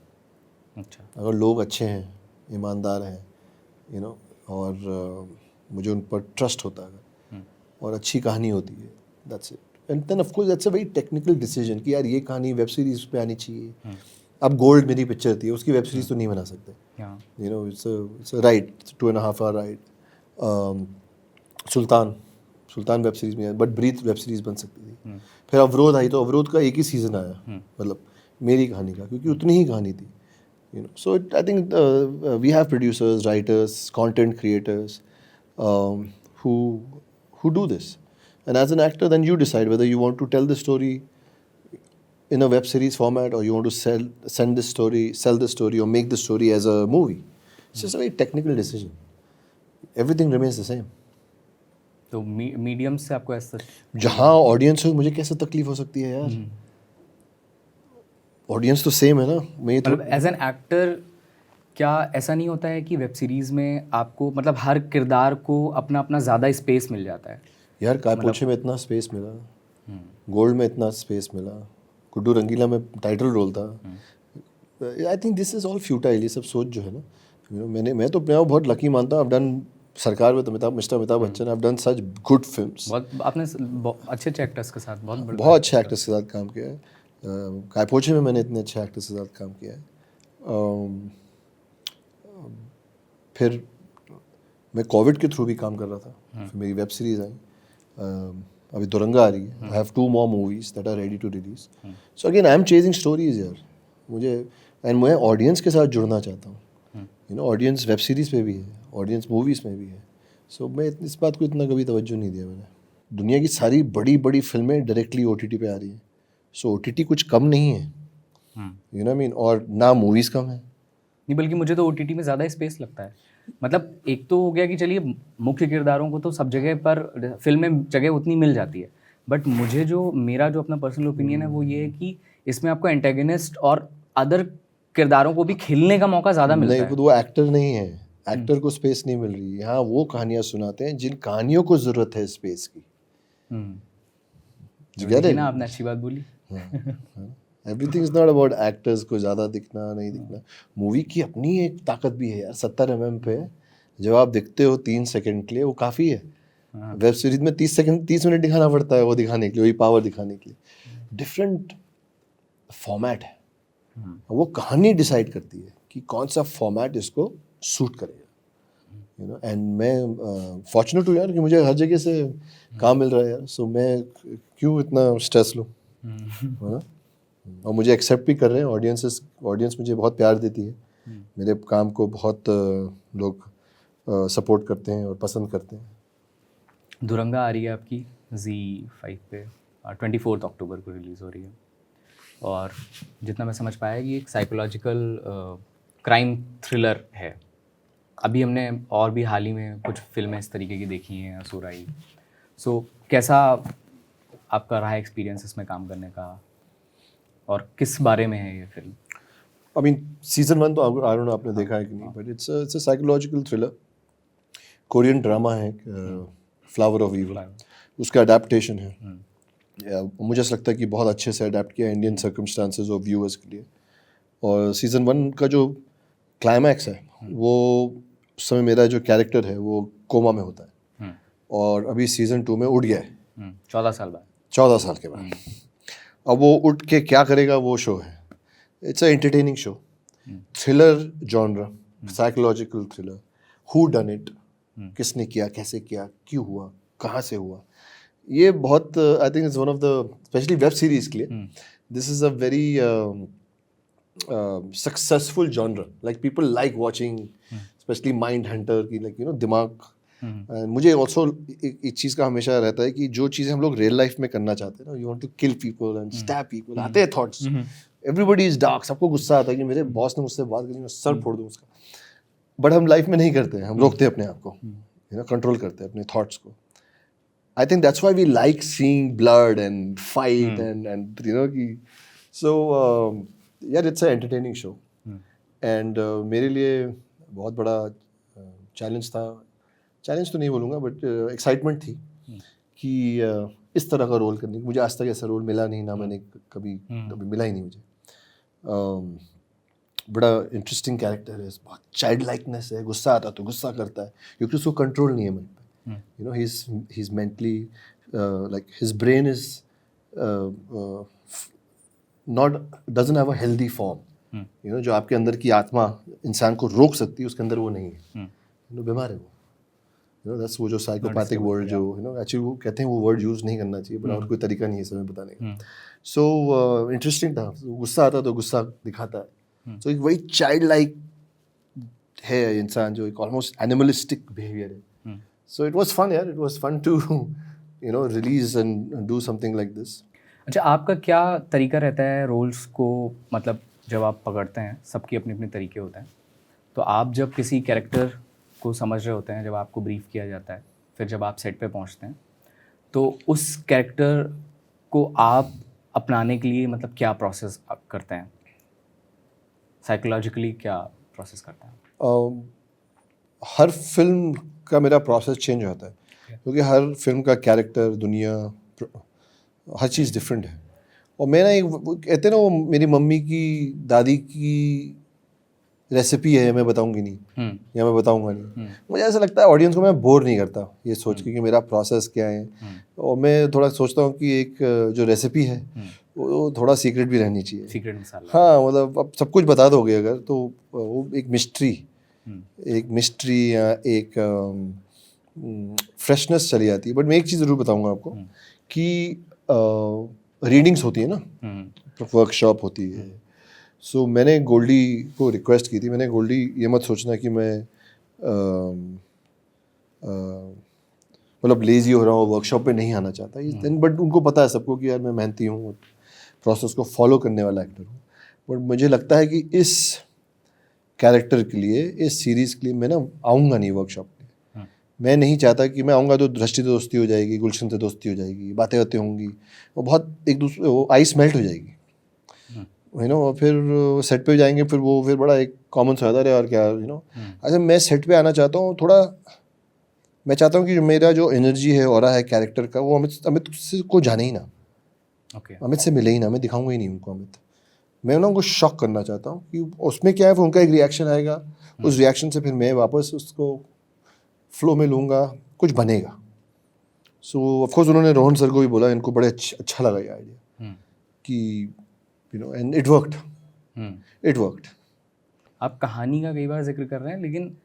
अच्छा। अगर लोग अच्छे हैं, ईमानदार हैं, यू नो, और मुझे उन पर ट्रस्ट होता है और अच्छी कहानी होती है, that's it. And then of course that's a very technical decision कि यार ये कहानी वेब सीरीज पे आनी चाहिए। अब गोल्ड मेरी पिक्चर थी, उसकी वेब सीरीज तो नहीं बना सकते, you know. It's right, 2.5 hour ride. Sultan web series में, बट ब्रीथ वेब सीरीज बन सकती थी। फिर अवरोध आई, तो अवरोध का एक ही सीज़न आया, मतलब मेरी कहानी का, क्योंकि उतनी ही कहानी थी, you know. So I think we have producers, writers, content creators, who do this, and as an actor then you decide whether you want to tell the story in a web series format or you want to sell the story or make the story as a movie. It's just a very technical decision. Everything remains the same. तो मीडियम से आपको ऐसा जहाँ ऑडियंस हो, मुझे कैसे तकलीफ हो सकती है यार? ऑडियंस तो सेम है ना। मैं तो मतलब एज एन एक्टर क्या ऐसा नहीं होता है कि वेब सीरीज़ में आपको मतलब हर किरदार को अपना अपना ज़्यादा स्पेस मिल जाता है? यार काय पोछे में इतना स्पेस मिला, गोल्ड में इतना स्पेस मिला, गुड्डू रंगीला में टाइटल रोल था। I think this is all futile, ये सब सोच जो है ना, यू नो। मैं तो अपने आप बहुत लकी मानता हूँ। आई डन सरकार में तो mister Amitabh Bachchan, I done such good films. बहुत आपने अच्छे अच्छे एक्टर्स के साथ बहुत अच्छे एक्टर्स के साथ काम किया है। काय पोछे में मैंने इतने अच्छे एक्टर्स के साथ काम किया है। फिर मैं कोविड के थ्रू भी काम कर रहा था, फिर मेरी वेब सीरीज आई, अभी दुरंगा आ रही है, I have 2 more movies that are ready to release. So again I am chasing stories यार, मुझे एंड मैं ऑडियंस के साथ जुड़ना चाहता हूँ, you know audience web series पे भी है, ऑडियंस मूवीज़ में भी है. सो मैं इस बात को इतना कभी तवज्जो नहीं दिया मैंने. दुनिया की सारी बड़ी बड़ी फिल्में डायरेक्टली OTT पे आ रही हैं, सो OTT कुछ कम नहीं है, यू नो मीन, और ना मूवीज़ कम है. नहीं, बल्कि मुझे तो OTT में ज़्यादा स्पेस लगता है. मतलब एक तो हो गया कि चलिए मुख्य किरदारों को तो सब जगह पर फिल्म में जगह उतनी मिल जाती है, बट मुझे जो मेरा जो अपना पर्सनल ओपिनियन है वो ये है कि इसमें आपको एंटेगनिस्ट और अदर किरदारों को भी खेलने का मौका ज़्यादा मिलता नहीं, है. वो एक्टर नहीं है, एक्टर को स्पेस नहीं मिल रही. यहाँ वो कहानियाँ सुनाते हैं जिन कहानियों को ज़रूरत है स्पेस की. You get देखिए it? ना, आपने अच्छी बात बोली. Everything is not about actors को ज़्यादा दिखना नहीं दिखना. मूवी की अपनी एक ताकत भी है यार. 70 mm पे जब आप दिखते हो 3 सेकंड के लिए वो काफ़ी है. वेब सीरीज में 30 मिनट दिखाना पड़ता है, वो दिखाने के लिए, वही पावर दिखाने के लिए. डिफरेंट फॉर्मेट है, वो कहानी डिसाइड करती है कि कौन सा फॉर्मेट इसको सूट करेगा, यू नो. एंड मैं फॉर्चुनेट हूँ यार कि मुझे हर जगह से काम मिल रहा है यार. सो मैं क्यों इतना स्ट्रेस लूँ, है ना. और मुझे एक्सेप्ट भी कर रहे हैं ऑडियंस मुझे बहुत प्यार देती है. मेरे काम को बहुत लोग सपोर्ट करते हैं और पसंद करते हैं. दुरंगा आ रही है आपकी ZEE5 पे, 24 अक्टूबर को रिलीज़ हो रही है. और जितना मैं समझ पाया कि एक साइकोलॉजिकल क्राइम थ्रिलर है. अभी हमने और भी हाल ही में कुछ फिल्में इस तरीके की देखी हैं, असुराई. सो कैसा आपका रहा एक्सपीरियंस इसमें काम करने का, और किस बारे में है ये फिल्म? आई मीन सीजन 1 तो आई डोंट नो आपने देखा है कि नहीं, but it's a psychological thriller, Korean drama है, फ्लावर ऑफ ईविल. उसका अडेप्टेशन है. मुझे ऐसा लगता है कि बहुत अच्छे से अडेप्ट किया इंडियन सर्कमस्टांसेस और व्यूअर्स के लिए. और सीज़न 1 का जो क्लाइमैक्स है वो उस समय मेरा जो कैरेक्टर है वो कोमा में होता है, और अभी सीज़न 2 में उड़ गया है 14 साल बाद. 14 साल के बाद. अब वो उठ के क्या करेगा वो शो है. It's a entertaining show, thriller genre, psychological thriller. Who done it, किसने किया, कैसे किया, क्यों हुआ, कहाँ से हुआ. ये बहुत I think it's one of the, specially web series के लिए, this is a very successful genre. Like people like watching, specially mind Hunter की, लाइक यू नो दिमाग. मुझे ऑल्सो एक चीज़ का हमेशा रहता है कि जो चीज़ें हम लोग रियल लाइफ में करना चाहते हैं ना, you want to kill people and stab people, आते हैं थॉट्स. एवरीबडी इज डार्क, सबको गुस्सा आता है कि मेरे बॉस ने मुझसे बात करी, मैं सर फोड़ दूँ उसका. बट हम लाइफ में नहीं करते हैं, हम रोकते हैं अपने आप को, यू नो, कंट्रोल करते हैं अपने थॉट्स को. I think that's why we like seeing blood and fight and you know कि so yeah, it's an entertaining show. And मेरे लिए बहुत बड़ा चैलेंज था. चैलेंज तो नहीं बोलूँगा, बट एक्साइटमेंट थी कि इस तरह का रोल करने की. मुझे आज तक ऐसा रोल मिला नहीं, ना मैंने कभी मिला ही नहीं मुझे. बड़ा इंटरेस्टिंग कैरेक्टर है, बहुत चाइल्ड लाइकनेस है. गुस्सा आता तो गुस्सा करता है क्योंकि उसको कंट्रोल नहीं है मन पे. You know, he's mentally like his brain is doesn't have a healthy form. You know, जो आपके अंदर की आत्मा इंसान को रोक सकती है, उसके अंदर वो नहीं है. You know, बीमार है वो. You know, that's वो जो साइकोपैथिक वर्ड जो, you know, एक्चुअली वो कहते हैं वो वर्ड यूज़ नहीं करना चाहिए, बट और कोई तरीका नहीं है समय बताने का. सो इंटरेस्टिंग था. गुस्सा आता तो गुस्सा दिखाता है. सो एक वही चाइल्ड लाइक है इंसान, जो एक ऑलमोस्ट एनिमलिस्टिक बिहेवियर है. So it was fun, yeah. It was fun to, you know, release and do something like this. अच्छा, आपका क्या तरीका रहता है रोल्स को, मतलब जब आप पकड़ते हैं, सबकी अपने अपने तरीके होते हैं, तो आप जब किसी कैरेक्टर को समझ रहे होते हैं, जब आपको ब्रीफ किया जाता है, फिर जब आप सेट पे पहुंचते हैं, तो उस कैरेक्टर को आप अपनाने के लिए मतलब क्या प्रोसेस आप करते हैं, साइकोलॉजिकली क्या प्रोसेस करते हैं? हर फिल्म का मेरा प्रोसेस चेंज होता है, क्योंकि हर फिल्म का कैरेक्टर, दुनिया, हर चीज़ डिफरेंट है. और मैं ना एक कहते हैं ना, वो मेरी मम्मी की दादी की रेसिपी है, मैं बताऊंगी नहीं या मैं बताऊंगा नहीं. मुझे ऐसा लगता है ऑडियंस को मैं बोर नहीं करता ये सोच के कि मेरा प्रोसेस क्या है. और मैं थोड़ा सोचता हूँ कि एक जो रेसिपी है वो थोड़ा सीक्रेट भी रहनी चाहिए, सीक्रेट मसाला. हाँ, मतलब अब सब कुछ बता दोगे अगर, तो वो एक मिस्ट्री एक मिस्ट्री या एक फ्रेशनेस चली जाती है. बट मैं एक चीज़ ज़रूर बताऊंगा आपको कि रीडिंग्स होती है ना, वर्कशॉप होती है. सो मैंने गोल्डी को रिक्वेस्ट की थी. मैंने गोल्डी ये मत सोचना कि मैं मतलब लेजी हो रहा हूँ, वर्कशॉप पे नहीं आना चाहता. बट उनको पता है सबको कि यार मैं मेहनती हूँ, प्रोसेस को फॉलो करने वाला एक्टर हूँ. बट मुझे लगता है कि इस कैरेक्टर के लिए, इस सीरीज़ के लिए मैं ना आऊँगा नहीं वर्कशॉप में. मैं नहीं चाहता कि मैं आऊँगा तो दृष्टि से दोस्ती हो जाएगी, गुलशन से दोस्ती हो जाएगी, बातें बातें होंगी, वो बहुत एक दूसरे वो आइस मेल्ट हो जाएगी, यू नो. और फिर सेट पे जाएंगे, फिर बड़ा एक कॉमन सा है और क्या, यू नो. अच्छा, मैं सेट पे आना चाहता हूँ थोड़ा. मैं चाहता हूँ कि मेरा जो एनर्जी है, ऑरा है कैरेक्टर का, वो अमित से को जाने ही ना. अमित से मिले ही ना. मैं दिखाऊंगा ही नहीं उनको अमित. मैं ना उनको शॉक करना चाहता हूँ कि उसमें क्या है. फिर उनका एक रिएक्शन आएगा, उस रिएक्शन से फिर मैं वापस उसको फ्लो में लूँगा, कुछ बनेगा. सो ऑफकोर्स उन्होंने रोहन सर को भी बोला, इनको बड़े अच्छा लगा ये आइडिया कि you know, and it worked. आप कहानी का कई बार जिक्र कर रहे हैं, लेकिन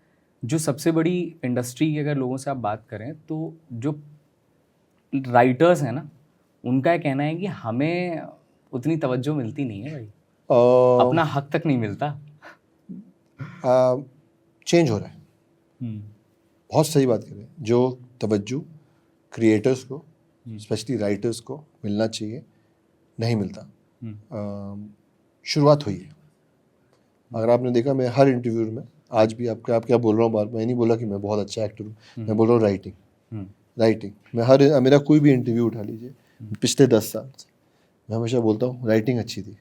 जो सबसे बड़ी इंडस्ट्री की अगर लोगों से आप बात करें तो जो राइटर्स हैं ना, उनका कहना है कि हमें उतनी तवज्जो मिलती नहीं है भाई, अपना हक तक नहीं मिलता. चेंज हो रहा है. बहुत सही बात कर रहे हैं. जो तवज्जो क्रिएटर्स को, स्पेशली राइटर्स को मिलना चाहिए, नहीं मिलता. शुरुआत हुई है. अगर आपने देखा, मैं हर इंटरव्यू में आज भी आप क्या बोल रहा हूँ बार, मैं नहीं बोला कि मैं बहुत अच्छा एक्टर हूँ. मैं बोल रहा हूँ राइटिंग. मैं मेरा कोई भी इंटरव्यू उठा लीजिए पिछले 10 साल से, मैं हमेशा बोलता हूँ राइटिंग अच्छी थी,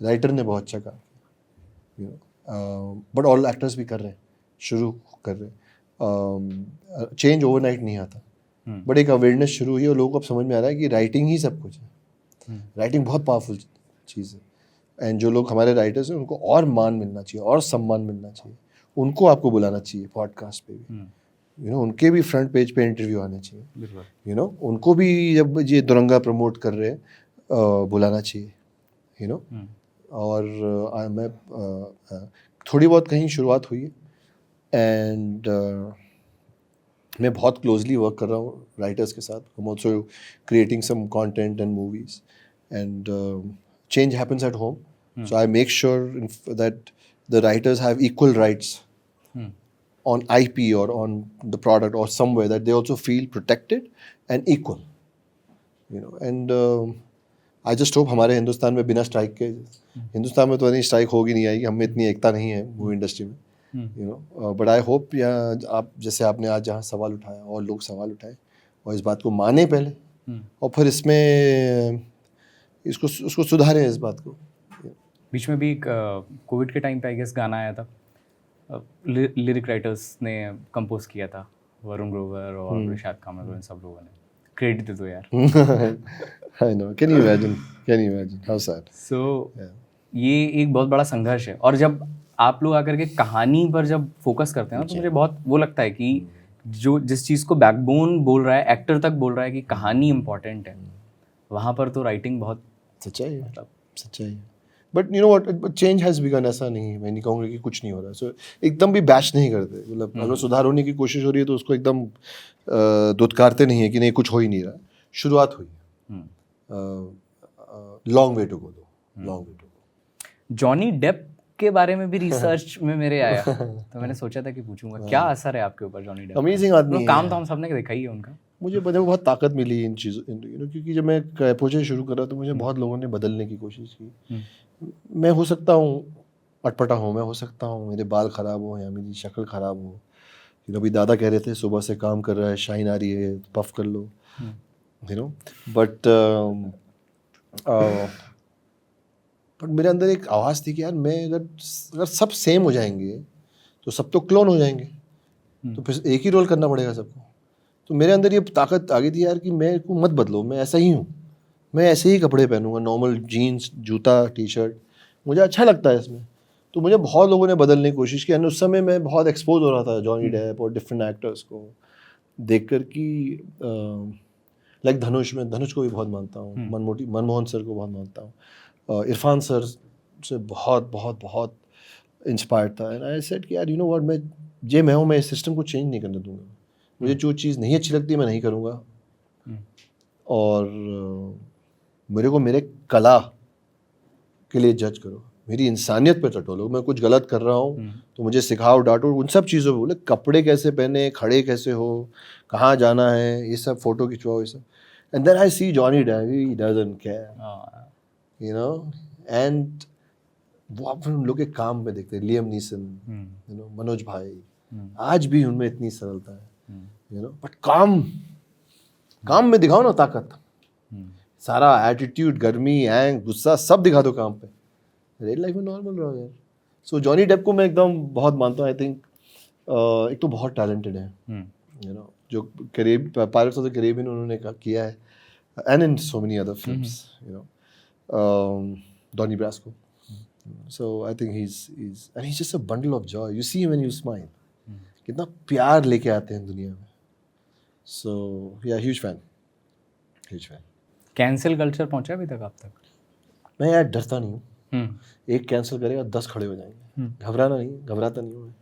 राइटर ने बहुत अच्छा काम किया, you know. But all actors भी कर रहे हैं, शुरू कर रहे हैं. चेंज ओवरनाइट नहीं आता, बट एक अवेयरनेस शुरू हुई है और लोगों को अब समझ में आ रहा है कि राइटिंग ही सब कुछ है. राइटिंग बहुत पावरफुल चीज़ है. एंड जो लोग हमारे राइटर्स हैं, उनको और मान मिलना चाहिए और सम्मान मिलना चाहिए. उनको आपको बुलाना चाहिए पॉडकास्ट पे भी, यू नो. उनके भी फ्रंट पेज पे इंटरव्यू आने चाहिए, यू नो. उनको भी जब ये दुरंगा प्रमोट कर रहे हैं बुलाना चाहिए, यू नो. और मैं थोड़ी बहुत कहीं शुरुआत हुई है. एंड मैं बहुत क्लोजली वर्क कर रहा हूँ राइटर्स के साथ. I am also creating some content and movies. And change happens at home. So I make sure that the writers have equal rights on IP or on the product or somewhere, that they also feel protected and equal, you know. And I just hope हमारे हिंदुस्तान में बिना स्ट्राइक के, हिंदुस्तान में तो नहीं स्ट्राइक होगी नहीं आएगी, हम में इतनी एकता नहीं है मूवी इंडस्ट्री में, you know. But I hope आप जैसे आपने आज जहाँ सवाल उठाया और लोग सवाल उठाए और इस बात को माने पहले, और फिर इसमें उसको सुधारें इस बात को. बीच में भी कोविड के टाइम पे आई गेस गाना आया था, लिरिक राइटर्स ने कंपोज किया था, वरुण ग्रोवर और रिशाद कामल, इन सब लोगों ने. क्रेडिट दे दो यार. I know, can you imagine how sad. So ये एक बहुत बड़ा संघर्ष है. और जब आप लोग आकर के कहानी पर जब फोकस करते हैं ना, तो मुझे बहुत वो लगता है कि जो जिस चीज़ को बैकबोन बोल रहा है, एक्टर तक बोल रहा है कि कहानी इंपॉर्टेंट है, वहाँ पर तो राइटिंग बहुत सच्चाई है. But you know what, change has begun. ऐसा नहीं है, मैं नहीं कहूँगा कि कुछ नहीं हो रहा. सो एकदम भी बैश नहीं करते. मतलब अगर सुधार होने की कोशिश हो रही है तो उसको एकदम दुत्कारते नहीं है कि नहीं कुछ हो ही नहीं रहा. शुरुआत हुई है. Long way to go. Johnny Depp के बारे में भी रिसर्च में मेरे आया, तो मैंने सोचा था कि पूछूंगा क्या असर है आपके ऊपर जॉनी डेप. अमेजिंग आदमी है. काम तो हम सबने देखा ही है उनका. मुझे बहुत ताकत मिली इन चीज़ों, यू नो, क्योंकि जब मैं कैपोचे शुरू करा तो मुझे बहुत लोगों ने बदलने की कोशिश की. मैं हो सकता हूँ अटपटा हूँ, मैं हो सकता हूँ मेरे बाल ख़राब हो या मेरी शक्ल ख़राब हो. अभी दादा कह रहे थे सुबह से काम कर रहा है, शाइन आ रही है, पफ कर लो, यू नो. बट मेरे अंदर एक आवाज़ थी कि यार मैं अगर सब सेम हो जाएंगे तो सब तो क्लोन हो जाएंगे, तो फिर एक ही रोल करना पड़ेगा सबको. तो मेरे अंदर ये ताकत आ गई थी यार कि मैं को मत बदलो, मैं ऐसा ही हूँ, मैं ऐसे ही कपड़े पहनूंगा, नॉर्मल जीन्स, जूता, टी शर्ट, मुझे अच्छा लगता है इसमें. तो मुझे बहुत लोगों ने बदलने की कोशिश की. एंड उस समय मैं बहुत एक्सपोज हो रहा था जॉनी डेप और डिफरेंट एक्टर्स को देख कर कि लाइक धनुष को भी बहुत मानता हूँ, मनमोहन सर को बहुत मानता हूँ, इरफान सर से बहुत बहुत बहुत इंस्पायर्ड था, एंड आई सेड कि यार यू नो व्हाट, मैं हूँ, मैं इस सिस्टम को चेंज नहीं करने दूंगा। मुझे जो चीज़ नहीं अच्छी लगती मैं नहीं करूँगा, और मेरे को मेरे कला के लिए जज करो, मेरी इंसानियत पे टटोलो। मैं कुछ गलत कर रहा हूँ तो मुझे सिखाओ, डांटो, उन सब चीज़ों पे बोले। कपड़े कैसे पहने, खड़े कैसे हो, कहाँ जाना है, ये सब फोटो खिंचवाओ, ये सब। And then I see Johnny Depp, he doesn't care, you know. And वो आप हम लोग के काम में देखते हैं, Liam Neeson, you know, Manoj भाई, आज भी उनमें इतनी सरलता है, यू नो। बट काम में दिखाओ ना ताकत, सारा एटीट्यूड, गर्मी, एंग, गुस्सा सब दिखा दो काम पे। रियल लाइफ में नॉर्मल रहो यार। सो जॉनी डेप को मैं एकदम बहुत मानता हूँ। आई थिंक एक तो बहुत टैलेंटेड है, यू नो, जो पायरेट्स ऑफ द कैरिबियन उन्होंने किया है, and in so many other films, you know, Donnie Brasco. So I think he's just a bundle of joy. You see him when you smile. कितना प्यार लेके आते हैं दुनिया में. So yeah, huge fan. Cancel culture पहुंचा अभी तक आप तक? मैं यार डरता नहीं हूँ. एक कैंसिल करेगा 10 खड़े हो जाएंगे. घबराता नहीं हूँ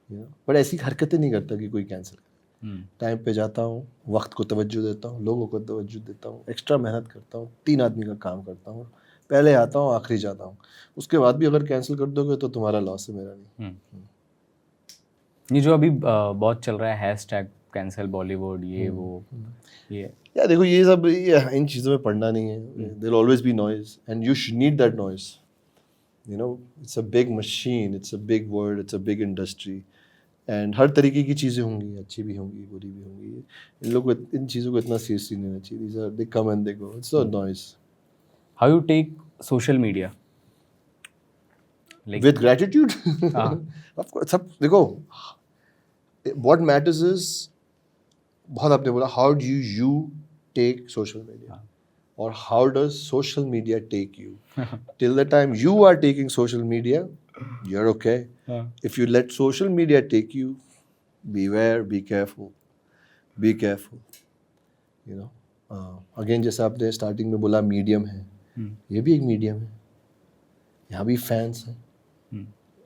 मैं. बट ऐसी हरकतें नहीं करता कि कोई कैंसिल करे. टाइम पे जाता हूँ, वक्त को तवज्जो देता हूँ, लोगों को तवज्जो देता हूँ, एक्स्ट्रा मेहनत करता हूँ, 3 आदमी का काम करता हूँ, पहले आता हूँ, आखिरी जाता हूँ. उसके बाद भी अगर कैंसिल कर दोगे तो तुम्हारा लॉस है, मेरा नहीं. ये जो अभी बहुत चल रहा है हैशटैग कैंसिल बॉलीवुड, ये वो, ये यार देखो, ये सब इन चीज़ों में पढ़ना नहीं है. There will always be noise and you should need that noise. You know, it's a big machine, it's a big world, it's a big industry, and हर तरीके की चीज़ें होंगी, अच्छी भी होंगी, बुरी भी होंगी. इन लोगों को इन चीज़ों को इतना सीरियसली नहीं लेना चाहिए. These are, they come and they go. It's a noise. How you take social media? With gratitude. Of course. सब देखो, what matters is, बहुत आपने बोला, how do you take social media, or how does social media take you? Till the time you are taking social media, you're okay. If you let social media take you, beware, be careful. You know, again, जैसे आपने स्टार्टिंग में बोला मीडियम है, ये भी एक मीडियम है. यहाँ भी फैंस हैं,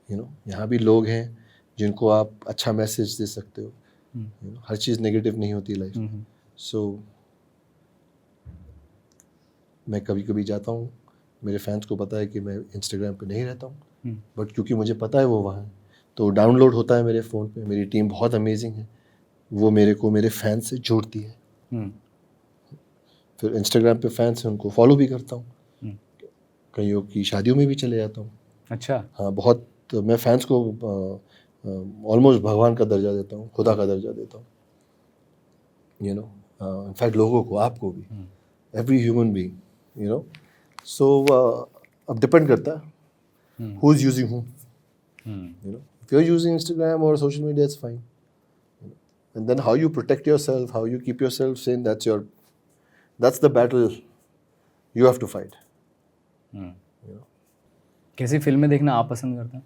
यू नो, यहाँ भी लोग हैं जिनको आप अच्छा मैसेज दे सकते हो. You know, her cheese negative नहीं होती लाइफ में. सो मैं कभी कभी जाता हूँ, मेरे फैंस को पता है कि मैं इंस्टाग्राम पे नहीं रहता हूँ, बट क्योंकि मुझे पता है वो वहाँ है, तो डाउनलोड होता है मेरे फ़ोन पे. मेरी टीम बहुत अमेजिंग है, वो मेरे को मेरे फैंस से जोड़ती है. फिर इंस्टाग्राम पे फैंस हैं, उनको फॉलो भी करता हूँ. कईयों की शादियों में भी चले जाता हूँ. अच्छा. हाँ, बहुत. मैं फैंस को ऑलमोस्ट भगवान का दर्जा देता हूँ, खुदा का दर्जा देता हूँ. यू नो, इनफैक्ट लोगों को, आपको भी, every human being, you know. So अब डिपेंड करता है who is using whom. You know, if you are using Instagram और social media, it's fine. And then how you protect yourself, how you keep yourself sane, that's the battle you have to fight. कैसी फिल्में देखना आप पसंद करते हैं?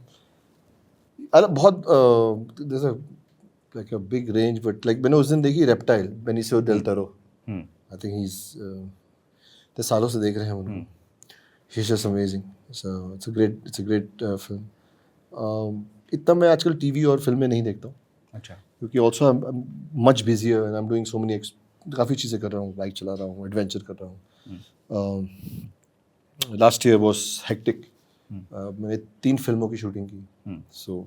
अरे बहुत, there's a like a big range, but like मैंने उस दिन देखी reptile, Benicio Del Toro. I think he's तो सालों से देख रहे हैं उनको. He's just amazing. So it's a great film. इतना मैं आजकल टीवी और फिल्में नहीं देखता हूँ. अच्छा. क्योंकि also I'm much busier and I'm doing so many काफ़ी चीज़ें कर रहा हूँ, बाइक चला रहा हूँ, एडवेंचर कर रहा हूँ. Last year was hectic. मैंने 3 फिल्मों की शूटिंग की. So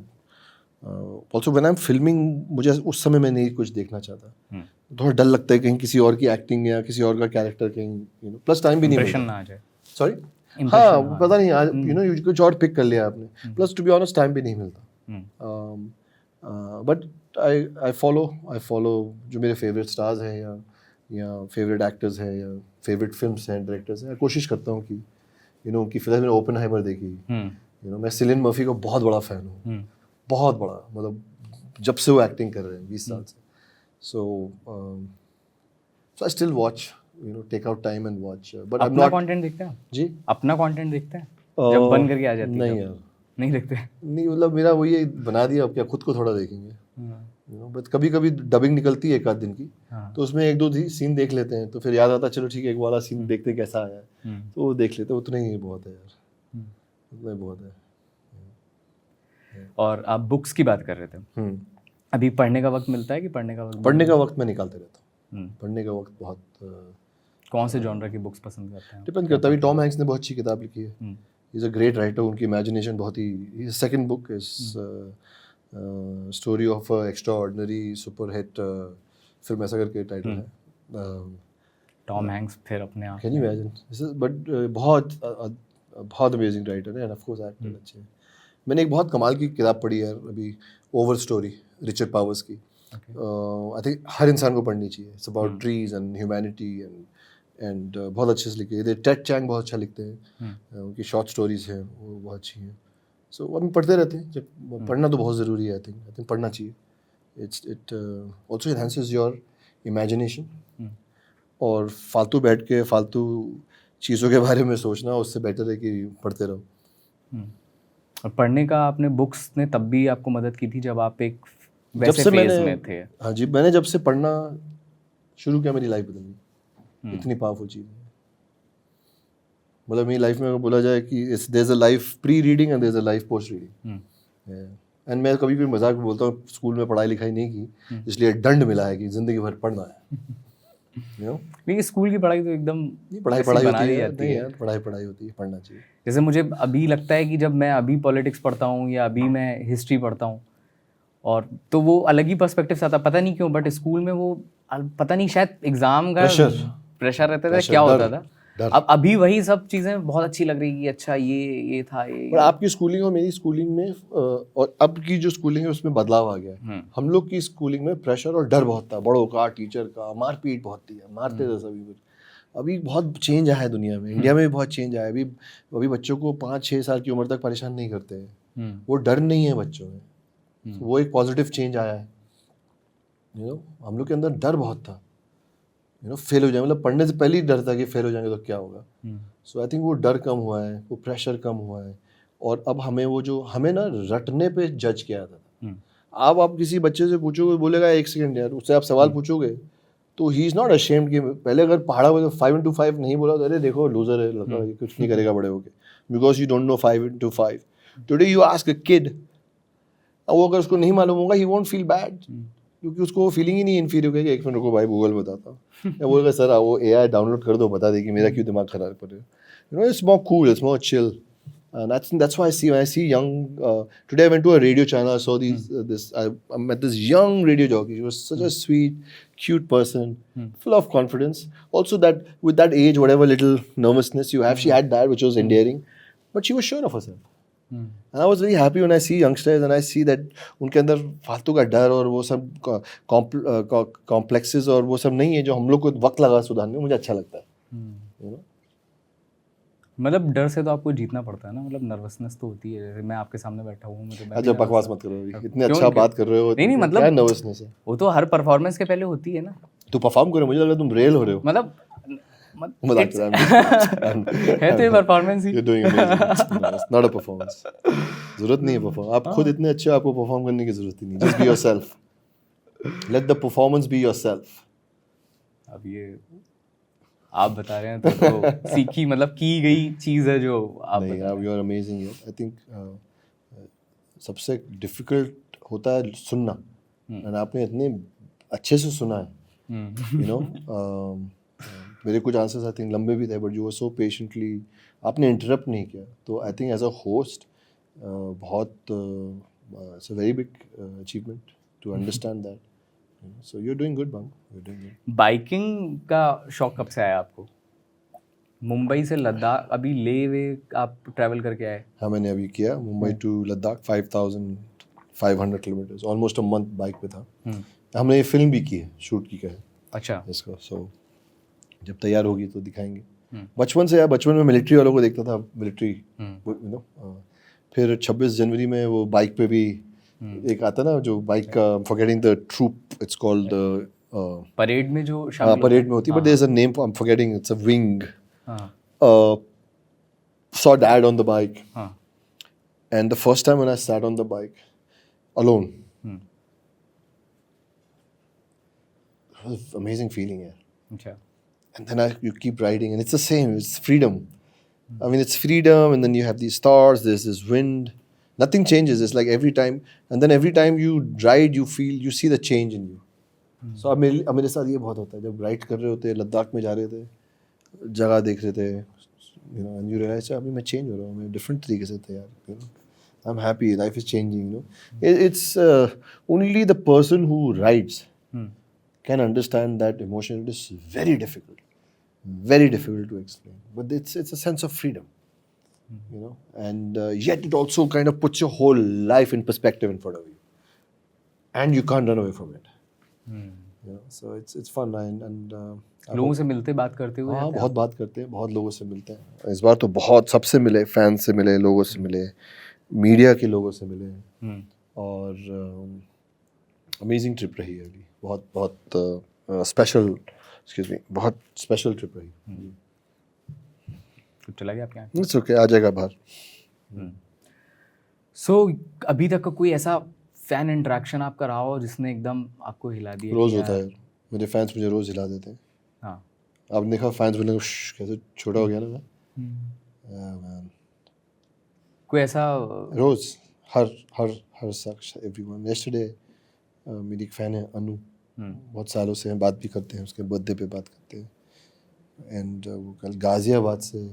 also when I am filming, मुझे उस समय मैं नहीं कुछ देखना चाहता. थोड़ा डर लगता है कहीं किसी और की एक्टिंग या किसी और का कैरेक्टर कहीं, यू नो, प्लस टाइम भी नहीं मिलता. ना आ जाए. सॉरी, हाँ, पता नहीं आज, यू नो, कुछ और पिक कर लिया आपने. Plus to be honest, time भी नहीं मिलता. बट आई फॉलो जो मेरे फेवरेट स्टार्स हैं या फेवरेट एक्टर्स हैं या फेवरेट फिल्म्स हैं, डायरेक्टर्स हैं. कोशिश करता हूँ कि, यू नो, उनकी फिल्म, मैंने ओपेनहाइमर देखी. यू नो, मैं सिलियन मर्फी का बहुत बड़ा फ़ैन हूँ. बहुत बड़ा, मतलब जब से वो एक्टिंग कर रहे हैं 20 साल से. So I still watch, you know, take out time and watch. But I am not. Content देखते हैं जी, अपना कंटेंट देखते हैं जब बन करके आ जाती है? नहीं यार, नहीं देखते. नहीं, मतलब मेरा वो ये बना दिया, अब क्या खुद को थोड़ा देखेंगे. यू नो, बट कभी कभी डबिंग निकलती है 1 आध दिन की, तो उसमें 1-2 सीन देख लेते हैं, तो फिर याद आता, चलो ठीक है, एक वाला सीन देखते कैसा आया है, तो वो देख लेते हैं. उतना ही बहुत है यार, उतना ही बहुत है. और आप बुक्स की बात कर रहे थे, अभी पढ़ने का वक्त मिलता है कि पढ़ने का वक्त? पढ़ने का वक्त मैं निकालते रहता हूँ। हम्म। पढ़ने का वक्त बहुत कौन से जॉनर की बुक्स पसंद करते हैं? डिपेंड करता है। अभी टॉम हैंक्स ने बहुत अच्छी किताब लिखी है, इज़ अ ग्रेट राइटर। उनकी इमेजिनेशन बहुत ही, second book is story of extraordinary super hit film, ऐसा करके टाइटल है। टॉम हैंक्स फिर अपने आप कैन यू इमेजिन, बट बहुत अमेजिंग राइटर है, एंड ऑफ कोर्स एक्टर अच्छे हैं। मैंने एक बहुत कमाल की किताब पढ़ी है अभी, ओवर स्टोरी, रिचर्ड पावर्स की। आई थिंक हर इंसान को पढ़नी चाहिए। It's about trees and humanity and बहुत अच्छे से लिखे है। टेड चैंग बहुत अच्छा लिखते हैं, उनकी शॉर्ट स्टोरीज हैं वो बहुत अच्छी हैं। सो हम पढ़ते रहते हैं, जब पढ़ना तो बहुत ज़रूरी है। आई थिंक पढ़ना चाहिए। It also enhances your imagination, और फालतू बैठ के फालतू चीज़ों के बारे में सोचना उससे बेटर है कि पढ़ते रहो। और पढ़ने का आपने बुक्स ने तब भी आपको मदद की थी जब आप एक वैसे फेज में थे? हाँ जी, मैंने जब से पढ़ना शुरू किया मेरी लाइफ बदल गई। इतनी पावरफुल चीज़ है। मतलब मेरी लाइफ में अगर बोला जाए कि there is a life pre reading and there is a life post reading. And मैं कभी कोई मजाक में बोलता हूँ, स्कूल में पढ़ाई लिखाई नहीं की, इसलिए दंड मिला है कि ज़िंदगी भर पढ़ना है। लेकिन स्कूल की पढ़ाई तो एकदम पढ़ाई होती है, नहीं यार, पढ़ाई होती है, पढ़ना चाहिए। जैसे मुझे अभी लगता है कि जब मैं अभी पॉलिटिक्स पढ़ता हूँ या अभी मैं हिस्ट्री पढ़ता हूँ, और तो वो अलग ही पर्सपेक्टिव से आता, पता नहीं क्यों, बट स्कूल में वो पता नहीं, शायद एग्जाम का प्रेशर रहता था, क्या होता था। अब अभी वही सब चीज़ें बहुत अच्छी लग रही है। अच्छा ये था ये। पर आपकी स्कूलिंग और मेरी स्कूलिंग में और अब की जो स्कूलिंग है उसमें बदलाव आ गया। हम लोग की स्कूलिंग में प्रेशर और डर बहुत था, बड़ों का, टीचर का, मारपीट बहुत थी, मारते थे सभी कुछ। अभी बहुत चेंज आया है दुनिया में, इंडिया में भी बहुत चेंज आया है। अभी बच्चों को 5-6 साल की उम्र तक परेशान नहीं करते हैं, वो डर नहीं है बच्चों में। वो एक पॉजिटिव चेंज आया है। हम लोग के अंदर डर बहुत था, फेल हो जाए, मतलब पढ़ने से पहले ही डर था कि फेल हो जाएंगे तो क्या होगा। सो आई थिंक वो डर कम हुआ है, वो प्रेशर कम हुआ है, और अब हमें ना रटने पे जज किया जाता था। अब आप किसी बच्चे से पूछोगे, बोलेगा 1 सेकंड यार, उससे आप सवाल पूछोगे तो ही इज़ नॉट अशेम्ड कि पहले अगर पढ़ा हुआ 5 into 5 नहीं बोला तो अरे देखो लूजर है, लड़का, ये कुछ नहीं करेगा बड़े होके, because you don't know 5 into 5। Today you ask a kid, वो अगर उसको नहीं मालूम होगा, ही वोंट फील बैड, क्योंकि उसको वो फीलिंग ही नहीं इन्फीरियर होगी कि 1 मिनट रुको भाई गूगल बताता हूँ, या बोलेगा सर वो AI डाउनलोड कर दो, बता दे कि मेरा क्यों दिमाग खराब कर रहे हो। It's more cool, it's more chill, and that's why when I see young today I went to a radio channel, I saw I met this young radio jockey. She was such a sweet, cute person, full of confidence. Also that with that age, whatever little nervousness you have, she had that, which was endearing, but she was sure of herself. And I was very happy when I see youngsters and I see that उनके अंदर फालतू का डर और वो सब कॉम्प्लेक्सेस और वो सब नहीं है जो हम लोग को वक्त लगा सुधारने में। मुझे अच्छा लगता है। मतलब डर से तो आपको जीतना पड़ता है ना, मतलब नर्वसनेस तो होती है। मैं आपके सामने बैठा हूँ, मुझे अच्छा बकवास मत करो अभी, इतने अच्छा बात कर रहे हो। नहीं मतलब क्या नर्वसनेस है? वो तो हर परफॉर्मेंस के पहले होती है ना। तो परफॉर्म करो, मुझे लग रहा है तुम रेल हो रहे हो। मतलब मजाक कर रहा हूं। है तो performance he. You're doing amazing. No, it's not a performance. जरूरत नहीं है परफॉर्म, आप खुद इतने अच्छे हो, आपको परफॉर्म करने की जरूरत ही नहीं। Just be yourself. Let the performance be yourself. अब ये आप बता रहे हैं तो सीखी, मतलब की गई चीज़ है जो आप नहीं यार, you are amazing यार। I think सबसे डिफिकल्ट होता है सुनना, और आपने इतने अच्छे से सुना है। मेरे कुछ आंसर्स आई थिंक लंबे भी थे, but you were so patiently, आपने इंटरप्ट नहीं किया। तो I think as a host बहुत it's a very big achievement to understand that. So you are doing good bomb, you are doing good. Biking का शौक कब से आया आपको? मुंबई से लद्दाख अभी ले आप ट्रैवल करके आए? हाँ, मैंने अभी किया Mumbai to Ladakh 5,500 kilometres, almost a month bike पे था। हमने ये फिल्म भी की है, शूट की है। अच्छा। इसको सो जब तैयार होगी तो दिखाएंगे। बचपन से यार, बचपन में मिलिट्री वालों को देखता था, मिलिट्री फिर 26 जनवरी में वो बाइक पे भी एक आता ना, जो बाइक का forgetting the troop, it's called parade में जो शामिल परेड में होती है, but there is a name, I am forgetting, it's a wing. Saw dad on the bike, and the first time when I sat on the bike alone, amazing feeling यार। अच्छा। And then you keep riding, and it's the same. It's freedom. I mean, it's freedom, and then you have these stars. There's this wind. Nothing changes. It's like every time, and then every time you ride, you see the change in you. So अब मेरे साथ ये बहुत होता है, जब राइड कर रहे होते हैं, लद्दाख में जा रहे थे, जगह देख रहे थे, and you realize अभी मैं चेंज हो रहा हूँ, मैं डिफरेंट तरीके से थे यार, I'm happy, life is changing, It's only the person who rides can understand that emotion. It is very difficult to explain, but it's a sense of freedom, and yet it also kind of puts your whole life in perspective in front of you, and you can't run away from it. So it's fun, and लोगों से मिलते बात करते हुए हाँ, बहुत बात करते हैं, बहुत लोगों से मिलते हैं। इस बार तो बहुत सबसे मिले, फैन से मिले, लोगों से मिले, मीडिया के लोगों से मिले, और अमेजिंग ट्रिप रही है अभी, बहुत स्पेशल, बहुत स्पेशल ट्रिप रही। तो चला गया आपके यहाँ? इट्स ओके, आ जाएगा बाहर। सो अभी तक का कोई ऐसा फैन इंटरेक्शन आपका रहा हो जिसने एकदम आपको हिला दिया? रोज होता है, मेरे फैंस मुझे रोज हिला देते हैं। हाँ, आपने देखा फैंस बोलने कैसे छोटा हो गया ना मैं? मैन, कोई ऐसा रोज हर शख्स, एवरीवन। यस्टरडे मेरी एक फ़ैन है अनु, बहुत सालों से हम बात भी करते हैं, उसके बर्थडे पे बात करते हैं, एंड वो कल गाज़ियाबाद से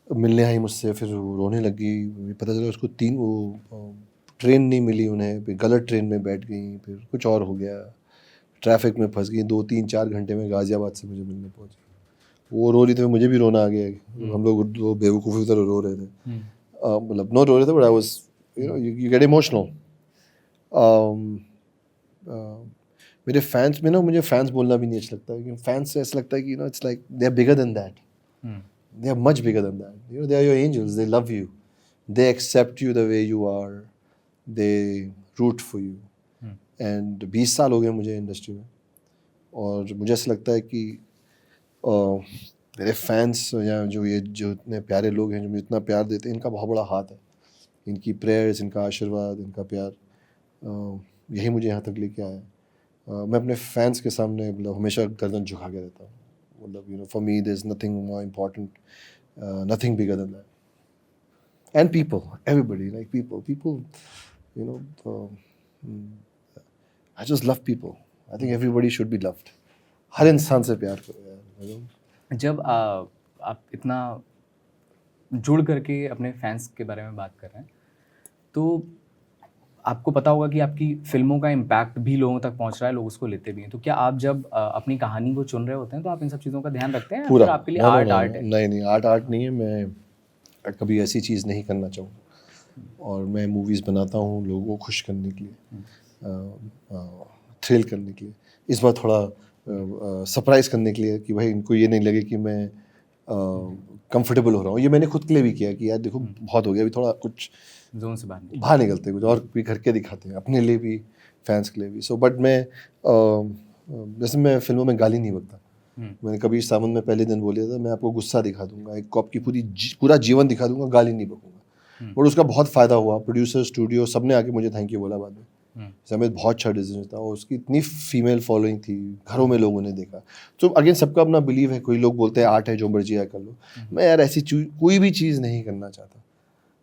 मिलने आई मुझसे, फिर वो रोने लगी। पता चला उसको वो ट्रेन नहीं मिली उन्हें, फिर गलत ट्रेन में बैठ गई, फिर कुछ और हो गया, ट्रैफिक में फंस गई, 2-3-4 घंटे में गाज़ियाबाद से मुझे मिलने पहुंची। वो रो रही थी, मुझे भी रोना आ गया। हम लोग वो बेवकूफ़ी की तरह रो रहे थे, मतलब नो रो रहे थे, but I was you get emotional. मेरे फैंस में ना, मुझे फैंस बोलना भी नहीं अच्छा लगता, क्योंकि फैंस से ऐसा लगता है कि it's like they are bigger than that, they are much bigger than that, they are your angels, they love you, they accept you the way you are, they root for you. And 20 साल हो गए मुझे इंडस्ट्री में, और मुझे ऐसा लगता है कि मेरे फैंस या जो इतने प्यारे लोग हैं, जो मुझे इतना प्यार देते हैं, इनका बहुत बड़ा हाथ है, इनकी प्रेयर्स, इनका आशीर्वाद, इनका प्यार, यही मुझे यहाँ तक लेके आया। मैं अपने फैंस के सामने मतलब हमेशा गर्दन झुका के रहता हूँ, मतलब for me there is nothing more important, nothing bigger than that. And people, everybody, like people I just love people. I think everybody should be loved. हर इंसान से प्यार करो यार। जब आप इतना जुड़ करके अपने फैंस के बारे में बात कर रहे हैं, तो आपको पता होगा कि आपकी फिल्मों का इम्पैक्ट भी लोगों तक पहुंच रहा है, लोग उसको लेते भी हैं। तो क्या आप जब अपनी कहानी को चुन रहे होते हैं तो आप इन सब चीज़ों का ध्यान रखते हैं? पूरा आपके लिए आर्ट है? नहीं, आर्ट नहीं है। मैं कभी ऐसी चीज़ नहीं करना चाहूँगा, और मैं मूवीज़ बनाता हूँ लोगों को खुश करने के लिए, थ्रिल करने के लिए, इस बार थोड़ा सरप्राइज़ करने के लिए, कि भाई इनको ये नहीं लगे कि मैं कंफर्टेबल हो रहा हूँ। ये मैंने खुद के लिए भी किया कि यार देखो बहुत हो गया, अभी थोड़ा कुछ जोन से बाहर निकलते हैं, कुछ और भी करके दिखाते हैं, अपने लिए भी, फैंस के लिए भी। सो बट मैं जैसे मैं फिल्मों में गाली नहीं बकता। मैंने कबीर सावंत में पहले दिन बोला था, मैं आपको गुस्सा दिखा दूंगा, एक कॉप की पूरा जीवन दिखा दूंगा, गाली नहीं बकूंगा। और उसका बहुत फ़ायदा हुआ, प्रोड्यूसर, स्टूडियो, सब ने आके मुझे थैंक यू बोला बाद में। समय बहुत अच्छा डिसीजन था, और उसकी इतनी फीमेल फॉलोइंग थी, घरों में लोगों ने देखा। तो अगेन सबका अपना बिलीव है, कोई लोग बोलते हैं आर्ट है, जो मर्जी है कर लो। मैं यार ऐसी कोई भी चीज़ नहीं करना चाहता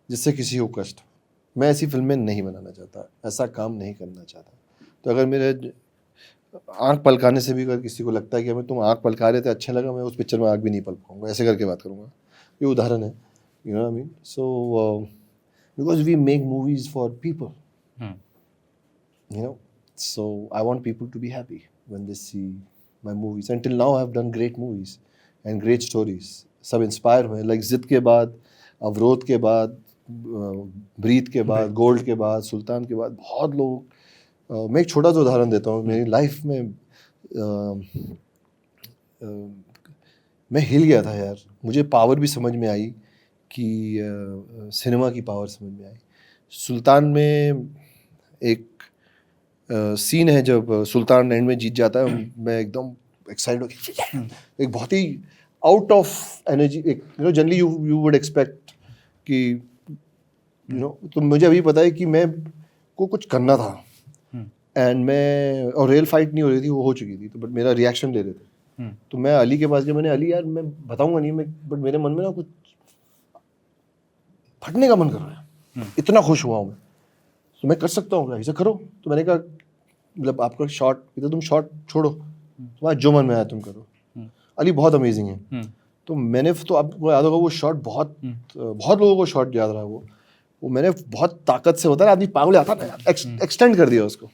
जिससे किसी को कष्ट हो। मैं ऐसी फिल्में नहीं बनाना चाहता, ऐसा काम नहीं करना चाहता। तो अगर मेरे आँख पलकाने से भी अगर किसी को लगता है कि हमें तुम आँख पलका रहे थे अच्छा लगा, मैं उस पिक्चर में आँख भी नहीं पलकाऊंगा, ऐसे करके बात करूँगा। ये उदाहरण है, you know what I mean. So because we make movies for people, so I want people to be happy when they see my movies. Until now I have done great movies and great stories. सब इंस्पायर हुए, लाइक जिद के बाद, अवरोध के बाद, ब्रीथ के बाद, गोल्ड के बाद, सुल्तान के बाद, बहुत लोग। मैं एक छोटा सा उदाहरण देता हूँ। मेरी लाइफ में मैं हिल गया था यार, मुझे पावर भी समझ में आई कि सिनेमा की पावर समझ में आई। सुल्तान में एक सीन है जब सुल्तान एंड में जीत जाता है, मैं एकदम एक्साइटेड हो, एक बहुत ही आउट ऑफ एनर्जी, एक जनरली यू वुड एक्सपेक्ट कि तो मुझे अभी पता है कि मैं को कुछ करना था, एंड मैं, और रेल फाइट नहीं हो रही थी, वो हो चुकी थी, तो बट मेरा रिएक्शन ले रहे थे। तो मैं अली के पास गया, मैंने अली यार मैं बताऊंगा नहीं, मैं बट मेरे मन में ना कुछ फटने का मन कर रहा है, इतना खुश हुआ हूँ मैं, तो मैं कर सकता हूँ क्या, इसे करो। तो मैंने कहा मतलब आपका शॉट, इधर तुम शॉट छोड़ो, तुम्हारा जो मन में आया तुम करो। अली बहुत अमेजिंग है। तो मैंने तो आपको याद होगा वो शॉट बहुत लोगों को शॉट याद रहा वो मैंने बहुत ताकत से, होता है आदमी पागल आता है, एक्सटेंड कर दिया उसको।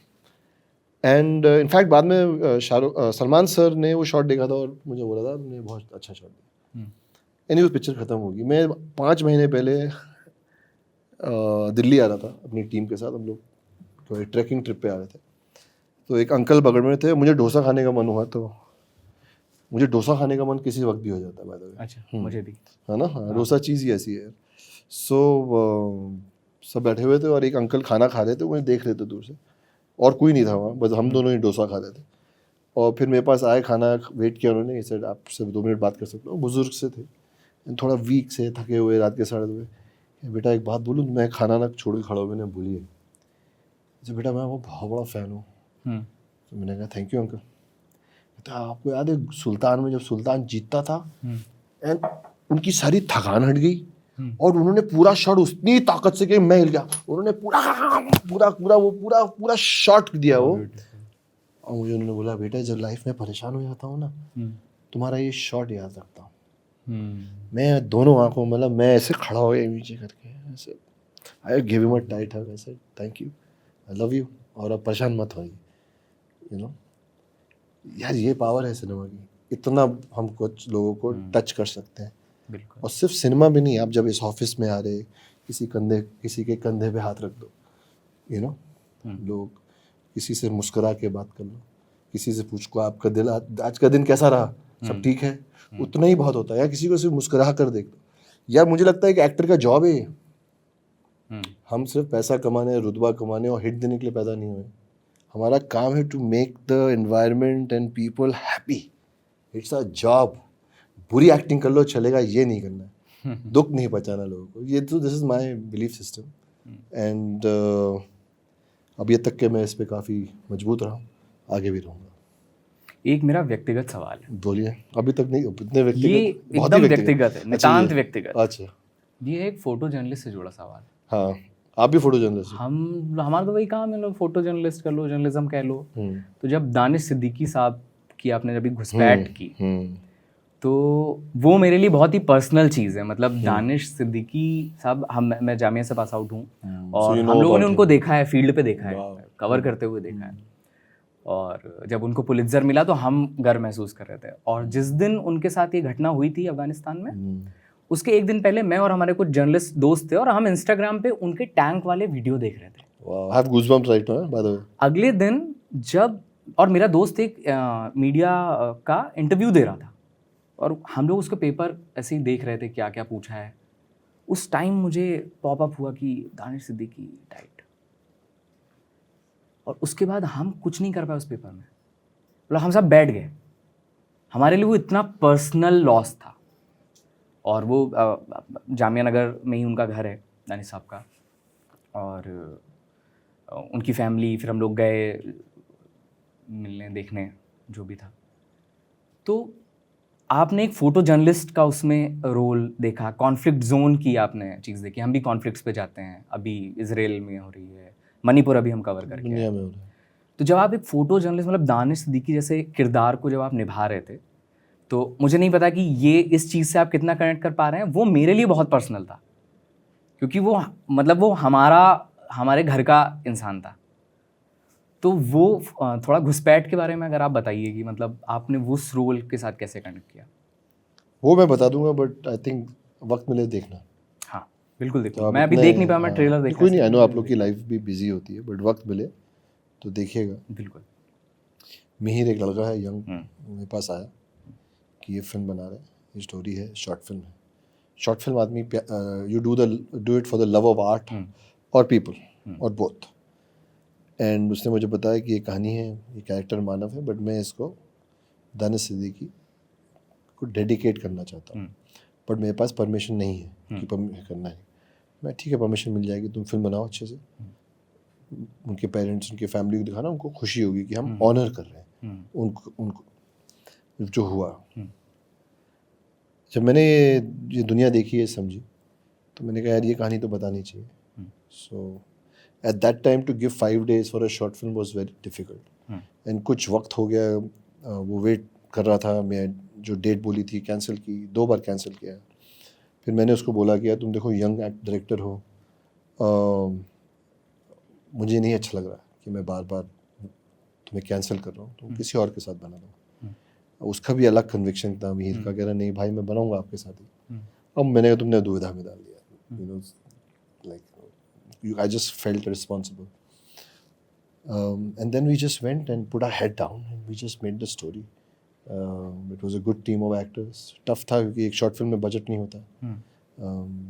एंड इनफैक्ट बाद में सलमान सर ने वो शॉट देखा था और मुझे बोला था तुमने बहुत अच्छा शॉट दिया। एनी वो पिक्चर ख़त्म होगी। मैं 5 महीने पहले दिल्ली आ रहा था अपनी टीम के साथ, हम लोग ट्रैकिंग ट्रिप पे आ रहे थे। तो एक अंकल बगल में थे, मुझे डोसा खाने का मन हुआ, तो मुझे डोसा खाने का मन किसी वक्त भी हो जाता है बाय द वे। अच्छा, मुझे भी। है ना, हाँ, डोसा चीज़ ही ऐसी है। सो सब बैठे हुए थे और एक अंकल खाना खा रहे थे, मुझे देख रहे थे दूर से, और कोई नहीं था वहाँ, बस हम दोनों ही डोसा खा रहे थे। और फिर मेरे पास आए, खाना वेट किया उन्होंने, ये सर आपसे 2 मिनट बात कर सकते हो। बुजुर्ग से थे, थोड़ा वीक से, थके हुए, रात के 2:30। बेटा एक बात बोलूँ, मैं खाना ना छोड़ के खड़ा हुआ, मैंने बोली है तो बेटा मैं वो बहुत बड़ा फ़ैन हूँ। तो मैंने कहा थैंक यू अंकल। तो आपको याद है सुल्तान में जब सुल्तान जीतता था एंड उनकी सारी थकान हट गई और उन्होंने पूरा शॉट उतनी ताकत से कि मैं हिल गया, उन्होंने पूरा शॉट दिया वो। और मुझे उन्होंने बोला बेटा जब लाइफ में परेशान हो जाता हूँ ना, तुम्हारा ये शॉट याद रखता हूँ। मैं दोनों आंखों, मतलब मैं ऐसे खड़ा हो गया नीचे करके, ऐसे I give him a tight hug, ऐसे thank you, I love you, और अब परेशान मत होइए। यू नो यार ये पावर है सिनेमा की, इतना हम कुछ लोगों को टच कर सकते हैं। बिल्कुल। और सिर्फ सिनेमा भी नहीं, आप जब इस ऑफिस में आ रहे, किसी के कंधे पे हाथ रख दो, यू नो, लोग किसी से मुस्कुरा के बात कर लो, किसी से पूछ को आपका दिल आज का दिन कैसा रहा, सब ठीक है, उतना ही बहुत होता है। या किसी को सिर्फ मुस्कुरा कर देख दो। यार मुझे लगता है कि एक्टर का जॉब है ये। हम सिर्फ पैसा कमाने, रुतबा कमाने और हिट देने के लिए पैदा नहीं हुए। हमारा काम है to make the environment and people happy. It's a job. बुरी एक्टिंग कर लो चलेगा, ये नहीं करना है, दुख नहीं पहुंचाना लोगों को। ये तो this is my belief system and अब ये तक के मैं इस पे काफ़ी मजबूत रहा हूँ, आगे भी रहूँगा। एक मेरा व्यक्तिगत सवाल है। बोलिए। अभी तक नहीं, इतने ये व्यक्तिगत, बहुत ही एकदम व्यक्तिगत है, नितांत व्यक्तिगत। अच्छा, ये एक फोटो जर्नलिस्ट से जुड़ा सवाल है। हाँ, आप भी फोटो जर्नलिस्ट? हमारा तो वही काम है, लोग फोटो जर्नलिस्ट कर लो, जर्नलिज्म कह लो। तो जब दानिश सिद्दीकी साहब की आपने जब घुसपैठ की, तो वो मेरे लिए बहुत ही पर्सनल चीज़ है। मतलब दानिश सिद्दीकी साहब, मैं जामिया से पास आउट हूँ और हम लोगों ने उनको देखा है, फील्ड पे देखा है, कवर करते हुए देखा है। और जब उनको पुलित्ज़र मिला तो हम गर्व महसूस कर रहे थे। और जिस दिन उनके साथ ये घटना हुई थी अफगानिस्तान में, उसके एक दिन पहले मैं और हमारे कुछ जर्नलिस्ट दोस्त थे और हम इंस्टाग्राम पे उनके टैंक वाले वीडियो देख रहे थे। I have goosebumps right now by the way. अगले दिन जब, और मेरा दोस्त एक मीडिया का इंटरव्यू दे रहा था और हम लोग उसके पेपर ऐसे ही देख रहे थे, क्या क्या पूछा है। उस टाइम मुझे पॉप अप हुआ कि दानिश सिद्दीकी डाइट, और उसके बाद हम कुछ नहीं कर पाए उस पेपर में। मतलब हम सब बैठ गए, हमारे लिए वो इतना पर्सनल लॉस था। और वो जामिया नगर में ही उनका घर है दानिश साहब का, और उनकी फैमिली, फिर हम लोग गए मिलने, देखने, जो भी था। तो आपने एक फ़ोटो जर्नलिस्ट का उसमें रोल देखा, कॉन्फ्लिक्ट जोन की आपने चीज़ देखी। हम भी कॉन्फ्लिक्ट्स पे जाते हैं, अभी इजराइल में हो रही है, मणिपुर अभी हम कवर करके दुनिया में हो रहा है। तो जब आप एक फ़ोटो जर्नलिस्ट, मतलब दानिश सिद्दीकी जैसे किरदार को जब आप निभा रहे थे, तो मुझे नहीं पता कि ये इस चीज़ से आप कितना कनेक्ट कर पा रहे हैं। वो मेरे लिए बहुत पर्सनल था, क्योंकि वो मतलब वो हमारे घर का इंसान था। तो वो थोड़ा घुसपैठ के बारे में अगर आप बताइए कि मतलब आपने उस रोल के साथ कैसे कनेक्ट किया। वो मैं बता दूंगा, बट आई थिंक वक्त मिले देखना। हाँ बिल्कुल देखो, तो मैं अभी देख नहीं पाया, मैं ट्रेलर देखा। कोई नहीं, आई नो आप लोग की लाइफ भी बिजी होती है, बट वक्त मिले तो देखिएगा। बिल्कुल। मिहिर एक लड़का है यंग, मेरे पास आया कि ये फिल्म बना रहे हैं, ये स्टोरी है, शॉर्ट फिल्म है। शॉर्ट फिल्म आदमी you do it for the love of art और पीपल और बोथ। एंड उसने मुझे बताया कि ये कहानी है, ये कैरेक्टर मानव है, बट मैं इसको दानिश सिद्दीकी को डेडिकेट करना चाहता हूँ, बट मेरे पास परमिशन नहीं है कि करना है। मैं ठीक है, परमिशन मिल जाएगी, तुम फिल्म बनाओ अच्छे से। उनके पेरेंट्स, उनकी फैमिली को दिखाना, उनको खुशी होगी कि हम ऑनर कर रहे हैं उनको जो हुआ। जब मैंने ये दुनिया देखी है, समझी, तो मैंने कहा यार ये कहानी तो बतानी चाहिए। So at that time to give 5 days for a short film was very difficult. And कुछ वक्त हो गया, वो वेट कर रहा था, मैं जो डेट बोली थी कैंसिल की, 2 बार कैंसिल किया. फिर मैंने उसको बोला कि यार तुम देखो यंग डायरेक्टर हो, मुझे नहीं अच्छा लग रहा कि मैं बार बार तुम्हें कैंसिल कर रहा हूँ, तुम किसी और के साथ बना दो. उसका भी अलग कन्विक्शन था, मीर का, कह रहा नहीं भाई मैं बनाऊंगा आपके साथ ही. अब मैंने तुमने दुविधा में डाल दिया, you know, like I just felt responsible. And then we just went and put our head down and we just made the story. It was a good team of actors. Tough था क्योंकि एक short film में budget नहीं होता.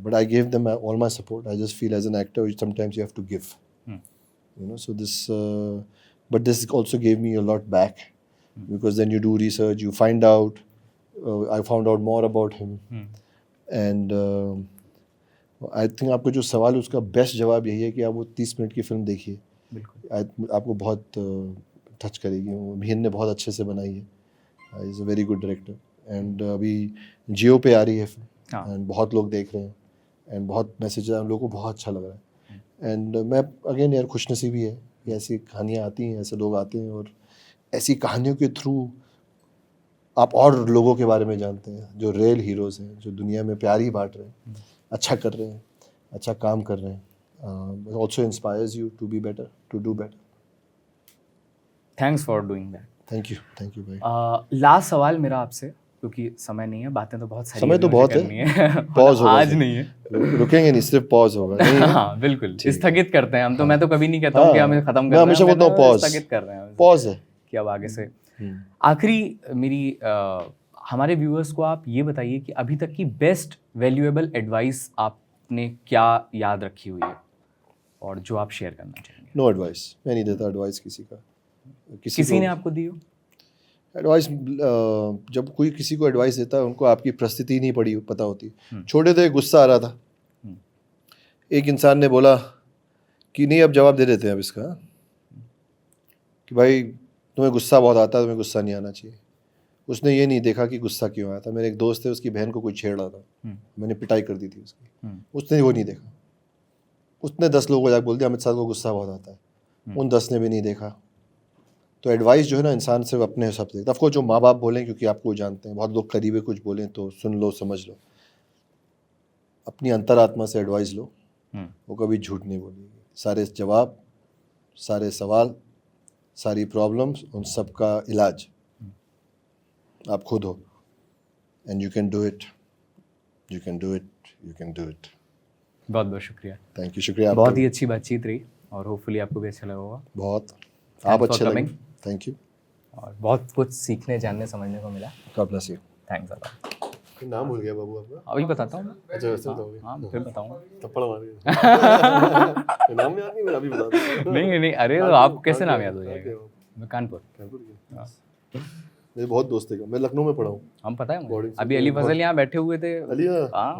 But I gave them all my support. I just feel as an actor sometimes you have to give. You know, so this, but this also gave me a lot back because then you do research, you find out. I found out more about him, and I think आपका जो सवाल है उसका बेस्ट जवाब यही है कि आप वो 30 मिनट की फिल्म देखिए. आपको बहुत टच करेगी. मीर ने बहुत अच्छे से बनाई है. Is a very good director. And अभी जियो पे आ रही है फिल्म एंड बहुत लोग देख रहे हैं एंड बहुत मैसेज है, उन लोगों को बहुत अच्छा लग रहा है. एंड मैं अगेन यार खुशनसीबी है कि ऐसी कहानियाँ आती हैं, ऐसे लोग आते हैं और ऐसी कहानियों के थ्रू आप और लोगों के बारे में जानते हैं जो रियल हीरोज़ हैं, जो दुनिया में प्यार ही बांट रहे हैं, अच्छा कर रहे हैं, अच्छा काम कर रहे हैं. Also inspires you to be better, to do better. Thanks for doing that. Thank you भाई. लास्ट सवाल मेरा आपसे, क्योंकि समय नहीं है, बातें तो बहुत सारी समय तो मुझे बहुत करनी है. है. पॉज होगा, आज नहीं है. रुकेंगे नहीं, सिर्फ पॉज होगा. हाँ बिल्कुल, स्थगित करते हैं हम तो. मैं तो कभी नहीं कहता हूँ कि हमें खत्म करना है, मैं हमेशा बोलता हूँ पॉज, स्थगित कर रहे हैं, पॉज है कि अब आगे से. आखिरी मेरी हमारे व्यूअर्स को आप ये बताइए कि अभी तक की बेस्ट वैल्यूएबल एडवाइस आपने क्या याद रखी हुई है और जो आप शेयर करना चाहेंगे. नो एडवाइस, मैं नहीं देता एडवाइस किसी का. किसी ने आपको दी हो एडवाइस? जब कोई किसी को एडवाइस देता है उनको आपकी परिस्थिति नहीं पता होती. छोटे थे, गुस्सा आ रहा था, एक इंसान ने बोला कि नहीं अब जवाब दे देते हैं अब इसका, कि भाई तुम्हें गुस्सा बहुत आता है, तुम्हें गुस्सा नहीं आना चाहिए. उसने ये नहीं देखा कि गुस्सा क्यों आया था. मेरे एक दोस्त है, उसकी बहन को कोई छेड़ रहा था, मैंने पिटाई कर दी थी उसकी, उसने वो नहीं देखा. उसने 10 लोगों को जाकर बोल दिया अमित शाह को गुस्सा बहुत आता है, उन 10 ने भी नहीं देखा. तो एडवाइस जो है ना, इंसान सिर्फ अपने हिसाब से देखता है. ऑफकोर्स जो माँ बाप बोलें क्योंकि आपको जानते हैं, बहुत लोग करीबे कुछ बोलें तो सुन लो, समझ लो. अपनी अंतरात्मा से एडवाइस लो, वो कभी झूठ नहीं बोलेगी. सारे जवाब, सारे सवाल, सारी प्रॉब्लम्स, उन सब का इलाज आप खुद हो. And you can do it, you can do it, you can do it. बहुत बहुत शुक्रिया. Thank you. शुक्रिया. बहुत ही अच्छी बातचीत रही और होपफुली आपको भी अच्छा लगा होगा. बहुत. आप अच्छे लगे. Thank you. और बहुत कुछ सीखने, जानने, समझने को मिला. God bless you. Thanks a. नाम भूल गया बाबू आपका. अभी बताता हूँ. अच्छा वैसे बताओगे? हाँ फिर बताऊँगा. थप्पड़ मार के. नाम याद नहीं मेरा, अभी बता दो. नहीं अरे तो आपको कैसे नाम याद हो जाएगा. मैं कानपुर के. मेरे बहुत दोस्त है, मैं लखनऊ में पढ़ा हूँ. हम पता है मुझे. अभी अली फजल यहाँ बैठे हुए थे. अली. हाँ